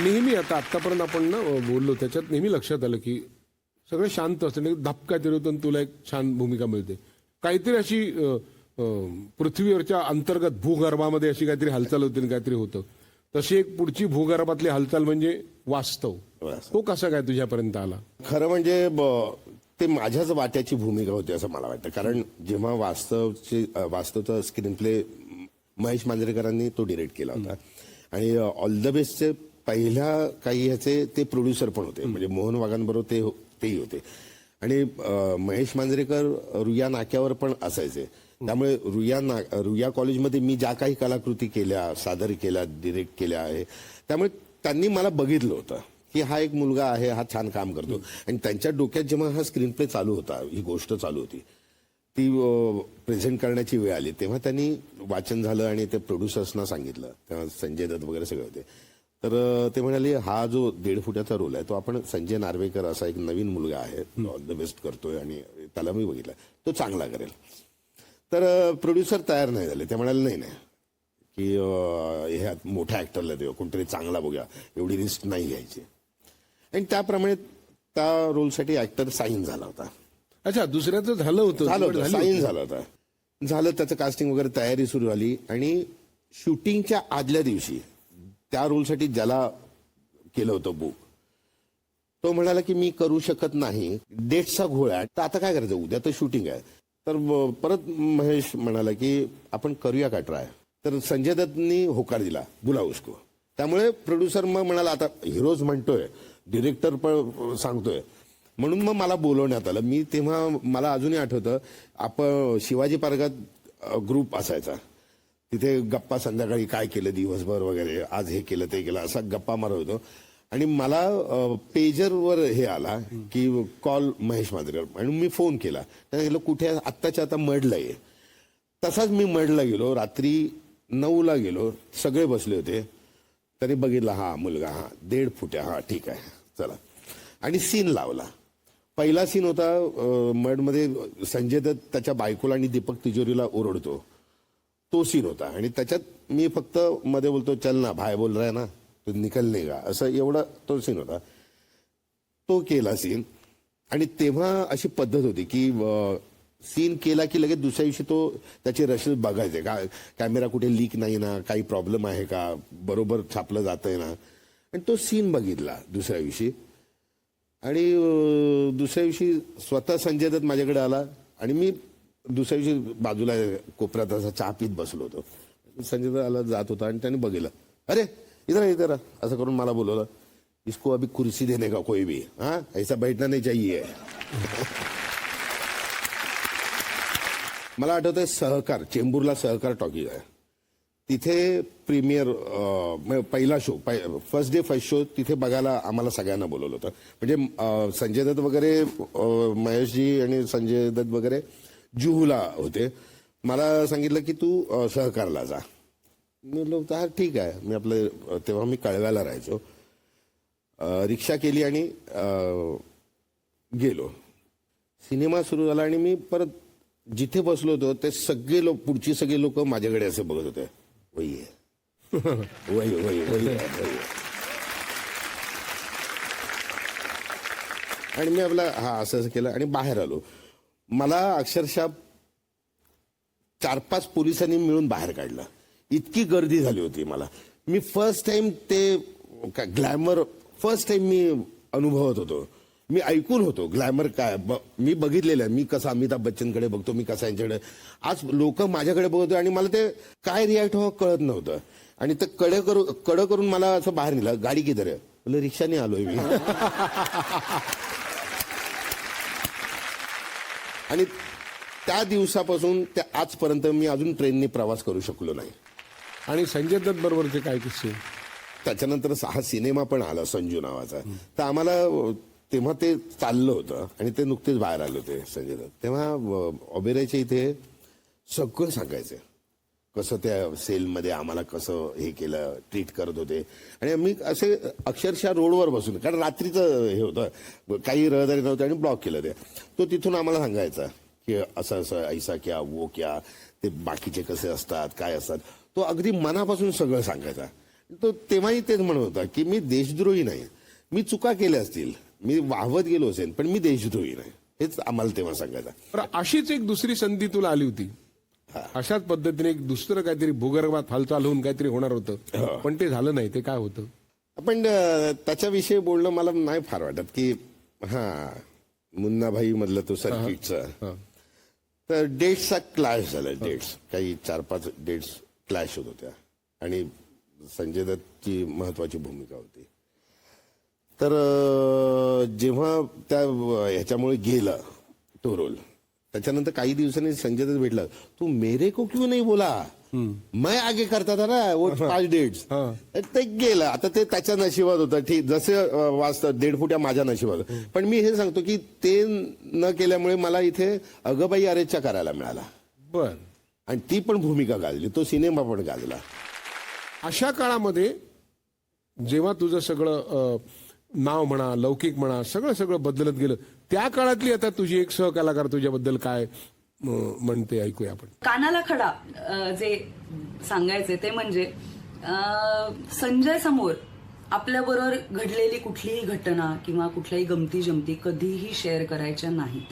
नेहमी आतापर्यंत आपण ना बोललो त्याच्यात नेहमी लक्षात आलं की सगळं शांत असतं, धपका तिरवतून तुला एक छान भूमिका मिळते. काहीतरी अशी पृथ्वीवरच्या अंतर्गत भूगर्भामध्ये अशी काहीतरी हालचाल होती आणि काहीतरी होतं. तशी एक पुढची भूगर्भातली हालचाल म्हणजे वास्तव. तो कसा काय तुझ्यापर्यंत आला? खरं म्हणजे ते माझ्याच वाट्याची भूमिका होती असं मला वाटतं. कारण जेव्हा वास्तवचा स्क्रीन प्ले महेश मांजरेकरांनी तो डिरेक्ट केला होता आणि ऑल द बेस्टचे पहिल्या काही ह्याचे ते प्रोड्युसर पण होते, म्हणजे मोहन वाघांबरोबर तेही होते. आणि महेश मांजरेकर रुया नाक्यावर पण असायचे. त्यामुळे रुया कॉलेजमध्ये मी ज्या काही कलाकृती केल्या, सादर केल्या, डिरेक्ट केल्या आहे, त्यामुळे त्यांनी मला बघितलं होतं की हा एक मुलगा आहे, हा छान काम करतो. आणि त्यांच्या डोक्यात जेव्हा हा स्क्रीन प्ले चालू होता, ही गोष्ट चालू होती, ती प्रेझेंट करण्याची वेळ आली, तेव्हा त्यांनी वाचन झालं आणि ते प्रोड्युसर्सना सांगितलं. तेव्हा संजय दत्त वगैरे सगळे होते. तर ते म्हणाले हा जो 1.5 फुटाचा रोल आहे तो आपण संजय नार्वेकर असा एक नवीन मुलगा आहे, ऑल द बेस्ट करतोय आणि त्याला मी बघितलं, तो चांगला करेल. तर प्रोड्युसर तयार नाही झाले. ते म्हणाले नाही की ह्यात मोठ्या ऍक्टरला देऊ, कोणतरी चांगला बघूया, एवढी रिस्क नाही घ्यायची. आणि त्याप्रमाणे त्या रोलसाठी ऍक्टर साईन झाला होता. अच्छा, दुसऱ्याचं झालं होतं साईन झाला होता. झालं, त्याचं कास्टिंग वगैरे तयारी सुरू झाली आणि शूटिंगच्या आदल्या दिवशी त्या रोलसाठी ज्याला केलं होतं बुक, तो म्हणाला की मी करू शकत नाही, डेटचा घोळ आहे, तर आता काय करायचं, उद्या तर शूटिंग आहे. तर परत महेश म्हणाला की आपण करूया का ट्राय. तर संजय दत्तनी होकार दिला, बुला उसको. त्यामुळे प्रोड्युसर मग म्हणाला आता हिरोज म्हणतोय, डिरेक्टर पण सांगतोय, म्हणून मग मला बोलवण्यात आलं. मी तेव्हा मला अजूनही आठवतं, आपण शिवाजी पार्कात ग्रुप असायचा, तिथे गप्पा संध्याकाळी काय केलं दिवसभर वगैरे, आज हे केलं ते केलं, असा गप्पा मारत होतो. आणि मला पेजरवर हे आला की कॉल महेश मांजरेकर, आणि मी फोन केला. त्याने गेलो कुठे, आत्ताच्या आता मडला ये. तसाच मी मडला गेलो, रात्री 9ला गेलो, सगळे बसले होते. तरी बघितला, हा मुलगा, हा 1.5 फुट्या, हा ठीक आहे चला. आणि सीन लावला. पहिला सीन होता मडमध्ये, संजय दत्त त्याच्या बायकोला आणि दीपक तिजोरीला ओरडतो, तो सीन होता. आणि त्याच्यात मी फक्त मध्ये बोलतो, चल ना भाई बोल रहा है ना, तो निकल नाही का, असं एवढा तो सीन होता. तो केला सीन. आणि तेव्हा अशी पद्धत होती की सीन केला की लगेच दुसऱ्या दिवशी तो त्याचे रशेस बघायचे का, कॅमेरा कुठे लीक नाही ना, काही प्रॉब्लेम आहे का, बरोबर छापलं जातंय ना. आणि तो सीन बघितला दुसऱ्या दिवशी. आणि दुसऱ्या दिवशी स्वतः संजय दत्त माझ्याकडे आला आणि मी दुसऱ्या दिवशी बाजूला कोपऱ्यात असा चहा पीत बसलो होतो. संजय दत्त आला, जात होता आणि त्याने बघितलं, अरे इधर असं करून मला बोलवलं, इसको अभी कुर्सी देने का कोई भी, हाँ ऐसा बैठना नहीं चाहिए. मला आठवतंय सहकार, चेंबूरला सहकार टॉकीज आहे, तिथे प्रीमियर पहिला show, first day first show तिथे बघायला आम्हाला सगळ्यांना बोलवलं होतं. म्हणजे संजय दत्त वगैरे, महेशजी आणि संजय दत्त वगैरे जुहूला होते. मला सांगितलं की तू सहकारला जा. मी बोललो हा ठीक आहे. मी आपलं, तेव्हा मी कळव्याला राहायचो, रिक्षा केली आणि गेलो. सिनेमा सुरू झाला आणि मी परत जिथे बसलो होतो ते सगळे लोक, पुढची सगळे लोक माझ्याकडे असे बघत होते, वही आहे वही वही वही वही. आणि मी आपला हा असं केलं आणि बाहेर आलो. मला अक्षरशः 4-5 पोलिसांनी मिळून बाहेर काढलं, इतकी गर्दी झाली होती. मला, मी फर्स्ट टाइम ते ग्लॅमर फर्स्ट टाइम मी अनुभवत होतो. मी ऐकून होतो ग्लॅमर काय, मी बघितलेलं आहे, मी कसं अमिताभ बच्चनकडे बघतो, मी कसं यांच्याकडे. आज लोक माझ्याकडे बघतो आणि मला ते काय रिॲक्ट व्हावं कळत नव्हतं. आणि ते कडं करून मला असं बाहेर नेलं. गाडी किधर आहे, बोललं रिक्षाने आलोय मी. आणि त्या दिवसापासून त्या आजपर्यंत मी अजून ट्रेनने प्रवास करू शकलो नाही. आणि संजय दत्त बरोबरचे काय किस्से? त्याच्यानंतर हा सिनेमा पण आला संजू नावाचा. तर आम्हाला तेव्हा ते चाललं होतं आणि ते नुकतेच बाहेर आले होते संजय दत्त. तेव्हा ओबेरायच्या इथे सगळं सांगायचं, कसं त्या सेलमध्ये आम्हाला कसं हे केलं, ट्रीट करत होते. आणि आम्ही असे अक्षरशः रोडवर बसून, कारण रात्रीचं हे होतं, काही रहदारी नव्हतं आणि ब्लॉक केलं तो तिथून आम्हाला सांगायचा की असं असं ऐसा क्या वो क्या, ते बाकीचे कसे असतात काय असतात. तो अगदी मनापासून सगळं सांगायचा. तो तेव्हाही तेच म्हणत होता की मी देशद्रोही नाही, मी चुका केल्या असतील, मी वाहवत गेलो असेल, पण मी देशद्रोही नाही, हेच आम्हाला तेव्हा सांगायचा. तर अशीच एक दुसरी संधी तुला आली होती, अशाच पद्धतीने एक दुसरं काहीतरी भूगर्भात हालचाल होऊन काहीतरी होणार होतं, पण ते झालं नाही. ते काय होतं? पण त्याच्याविषयी बोलणं मला नाही फार वाटत. की हा मुन्नाभाई मधलं तो सर्किटचा, तर डेट्सचा क्लॅश झाला. डेट्स काही 4-5 डेट्स क्लॅश होत होत्या आणि संजय दत्तची महत्वाची भूमिका होती. तर जेव्हा त्या ह्याच्यामुळे गेला तो रोल, त्याच्यानंतर काही दिवसांनी संजय दत्त भेटला. तू मेरे को क्यों नहीं बोला, मैं आगे करता था ना वो 5 डेट्स. ते गेलं. आता ते त्याच्या नशिबात होतं, ठीक, जसे वाचतात 1.5 फुट्या माझ्या नशिबात. पण मी हे सांगतो की ते न केल्यामुळे मला इथे अगबाई अरेच्या करायला मिळाला. बर. आणि ती पण भूमिका गाजली, तो सिनेमा पण गाजला. अशा काळामध्ये जेव्हा तुझं सगळं नाव म्हणा, लौकिक म्हणा, सगळं बदलत गेलं, त्या काळातली आता तुझी एक सहकलाकार तुझ्याबद्दल काय म्हणते ऐकूया आपण. कानाला खडा जे सांगायचे ते म्हणजे संजय समोर आपल्याबरोबर घडलेली कुठलीही घटना किंवा कुठल्याही गमती जमती कधीही शेअर करायच्या नाहीत.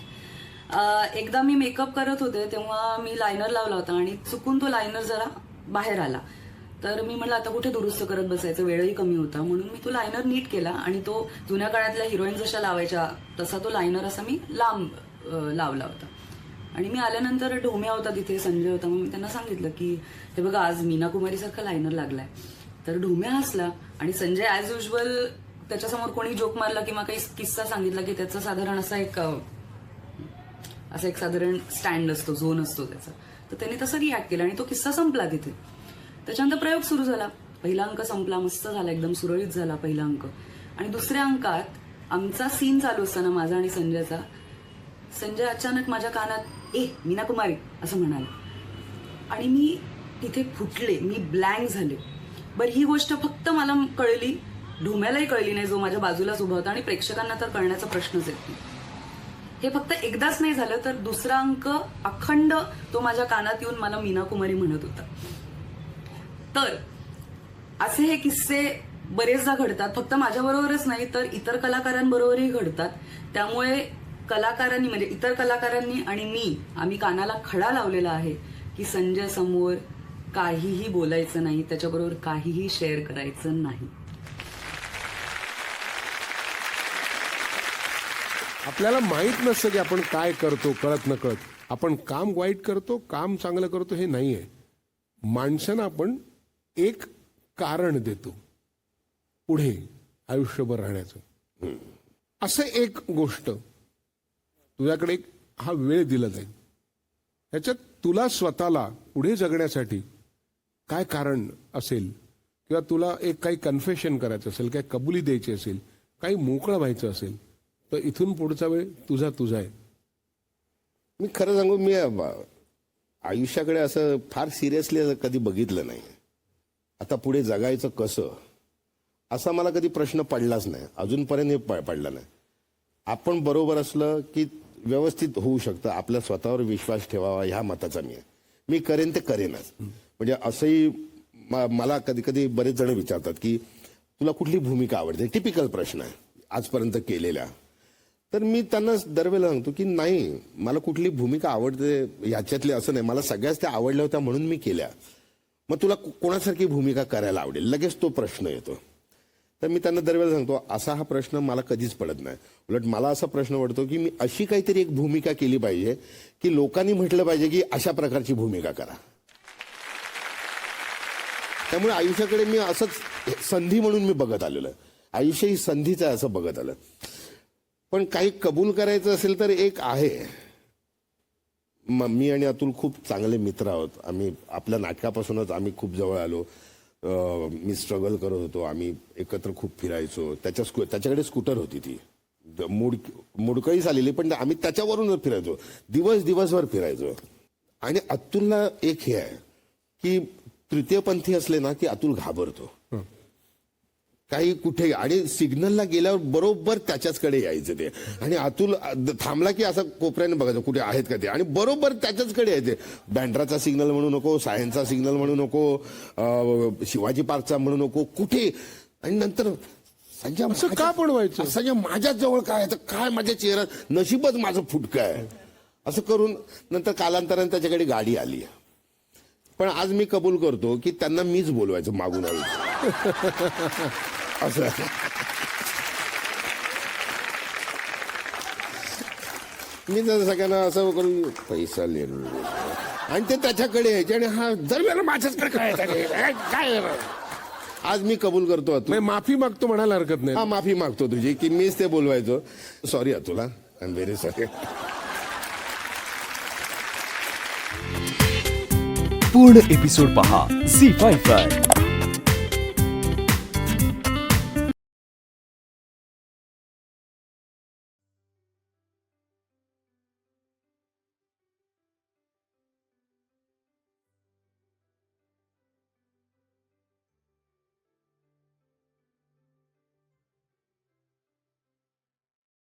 एकदा मी मेकअप करत होते तेव्हा मी लायनर लावला होता आणि चुकून तो लायनर जरा बाहेर आला. तर मी म्हटलं आता कुठे दुरुस्त करत बसायचं, वेळही कमी होता, म्हणून मी तो लायनर नीट केला आणि तो जुन्या काळातल्या हिरोईन जशा लावायच्या तसा तो लायनर असा मी लांब लावला होता. आणि मी आल्यानंतर ढोम्या होता तिथे, संजय होता, मग मी त्यांना सांगितलं की हे बघा आज मीना कुमारीसारखा लायनर लागलाय. तर ढोम्या हसला आणि संजय ऍज युजल त्याच्यासमोर कोणी जोक मारला किंवा काही किस्सा सांगितला की त्याचा साधारण असा एक साधारण स्टँड असतो, झोन असतो त्याचा, तर त्यांनी तसं रिॲक्ट केलं आणि तो किस्सा संपला तिथे. त्याच्यानंतर प्रयोग सुरू झाला. पहिला अंक संपला, मस्त झाला, एकदम सुरळीत झाला पहिला अंक. आणि दुसऱ्या अंकात आमचा सीन चालू असताना माझा आणि संजयचा, संजय अचानक माझ्या कानात मीना कुमारी असं म्हणाला आणि मी तिथे फुटले, मी ब्लँक झाले. बरं, ही गोष्ट फक्त मला कळली, ढोम्यालाही कळली नाही जो माझ्या बाजूलाच उभा होता, आणि प्रेक्षकांना तर कळण्याचा प्रश्नच येत नाही. हे फक्त एकदाच नाही झालं, तर दुसरा अंक अखंड तो माझ्या कानात येऊन मला मीना कुमारी म्हणत होता. तर असे हे किस्से बरेचदा घडतात, फक्त माझ्याबरोबरच नाही तर इतर कलाकारांबरोबरही घडतात. त्यामुळे कलाकारांनी म्हणजे इतर कलाकारांनी आणि आम्ही कानाला खडा लावलेला आहे की संजय समोर काहीही बोलायचं नाही, त्याच्याबरोबर काहीही शेअर करायचं नाही. आपल्याला माहित नसतं की आपण काय करतो, कळत न कळत. आपण काम वाईट करतो, काम चांगलं करतो हे नाहीये. माणसांना आपण एक कारण देतो पुढे आयुष्यभर राहण्याचं. असं एक गोष्ट तुझ्याकडे हा वेळ दिला जाईल, ह्याच्यात तुला स्वतःला पुढे जगण्यासाठी काय कारण असेल, किंवा तुला एक काही कन्फेशन करायचं असेल, काही कबुली द्यायची असेल, काही मोकळं व्हायचं असेल, तर इथून पुढचा वेळ तुझा आहे. मी खरं सांगू, मी आयुष्याकडे असं फार सिरियसली असं कधी बघितलं नाही. आता पुढे जगायचं कसं असा मला कधी प्रश्न पडलाच नाही, अजूनपर्यंत पडला नाही. आपण बरोबर असलं की व्यवस्थित होऊ शकतं. आपल्या स्वतःवर विश्वास ठेवावा ह्या मताचा मी करेन ते करेनच. म्हणजे असंही मला कधी कधी बरेच जण विचारतात की तुला कुठली भूमिका आवडते, टिपिकल प्रश्न आहे आजपर्यंत केलेल्या. तर मी त्यांना दरवेळेला सांगतो की नाही, मला कुठली भूमिका आवडते ह्याच्यातली असं नाही, मला सगळ्याच त्या आवडल्या होत्या म्हणून मी केल्या. मग तुला कोणासारखी भूमिका करायला आवडेल, लगेच तो प्रश्न येतो. तर मी त्यांना दरवेळेला सांगतो असा हा प्रश्न मला कधीच पडत नाही. उलट मला असा प्रश्न पडतो की मी अशी काहीतरी एक भूमिका केली पाहिजे की लोकांनी म्हटलं पाहिजे की अशा प्रकारची भूमिका करा. त्यामुळे आयुष्याकडे मी असंच संधी म्हणून मी बघत आलेलो आहे. आयुष्य ही संधीच आहे असं बघत आलं. पण काही कबूल करायचं असेल तर एक आहे, मी आणि अतुल खूप चांगले मित्र आहोत. आम्ही आपल्या नाटकापासूनच आम्ही खूप जवळ आलो. मी स्ट्रगल करत होतो, आम्ही एकत्र खूप फिरायचो. त्याच्याकडे स्कूटर होती, ती मुडकळी झालेली, पण आम्ही त्याच्यावरूनच फिरायचो, दिवसभर फिरायचो. आणि अतुलला एक हे आहे की तृतीयपंथी असले ना की अतुल घाबरतो काही कुठे, आणि सिग्नलला गेल्यावर बरोबर त्याच्याचकडे यायचं ते. आणि अतुल थांबला की असं कोपऱ्याने बघायचं कुठे आहेत का ते, आणि बरोबर त्याच्याचकडे यायचे. बँड्राचा सिग्नल म्हणू नको, सायन्सचा सिग्नल म्हणू नको, शिवाजी पार्कचा म्हणू नको, कुठे. आणि नंतर संजय असं का पण व्हायचं, संजय माझ्याच जवळ काय, तर काय माझ्या चेहरा नशीबच माझं फुटकं आहे असं करून नंतर कालांतराने त्याच्याकडे गाडी आली. पण आज मी कबूल करतो की त्यांना मीच बोलवायचं मागून असं. मी तर सगळ्यांना असं करून पैसा लिहिलो आणि ते त्याच्याकडे यायचे, आणि हा दरवेळेला माझ्याचकडे काय. आज मी कबूल करतो अतुल, माफी मागतो म्हणायला हरकत नाही. हा, माफी मागतो तुझी की मीच ते बोलवायचो. Sorry Atul, I am very sorry. पूर्ण एपिसोड पहा झी5 वर.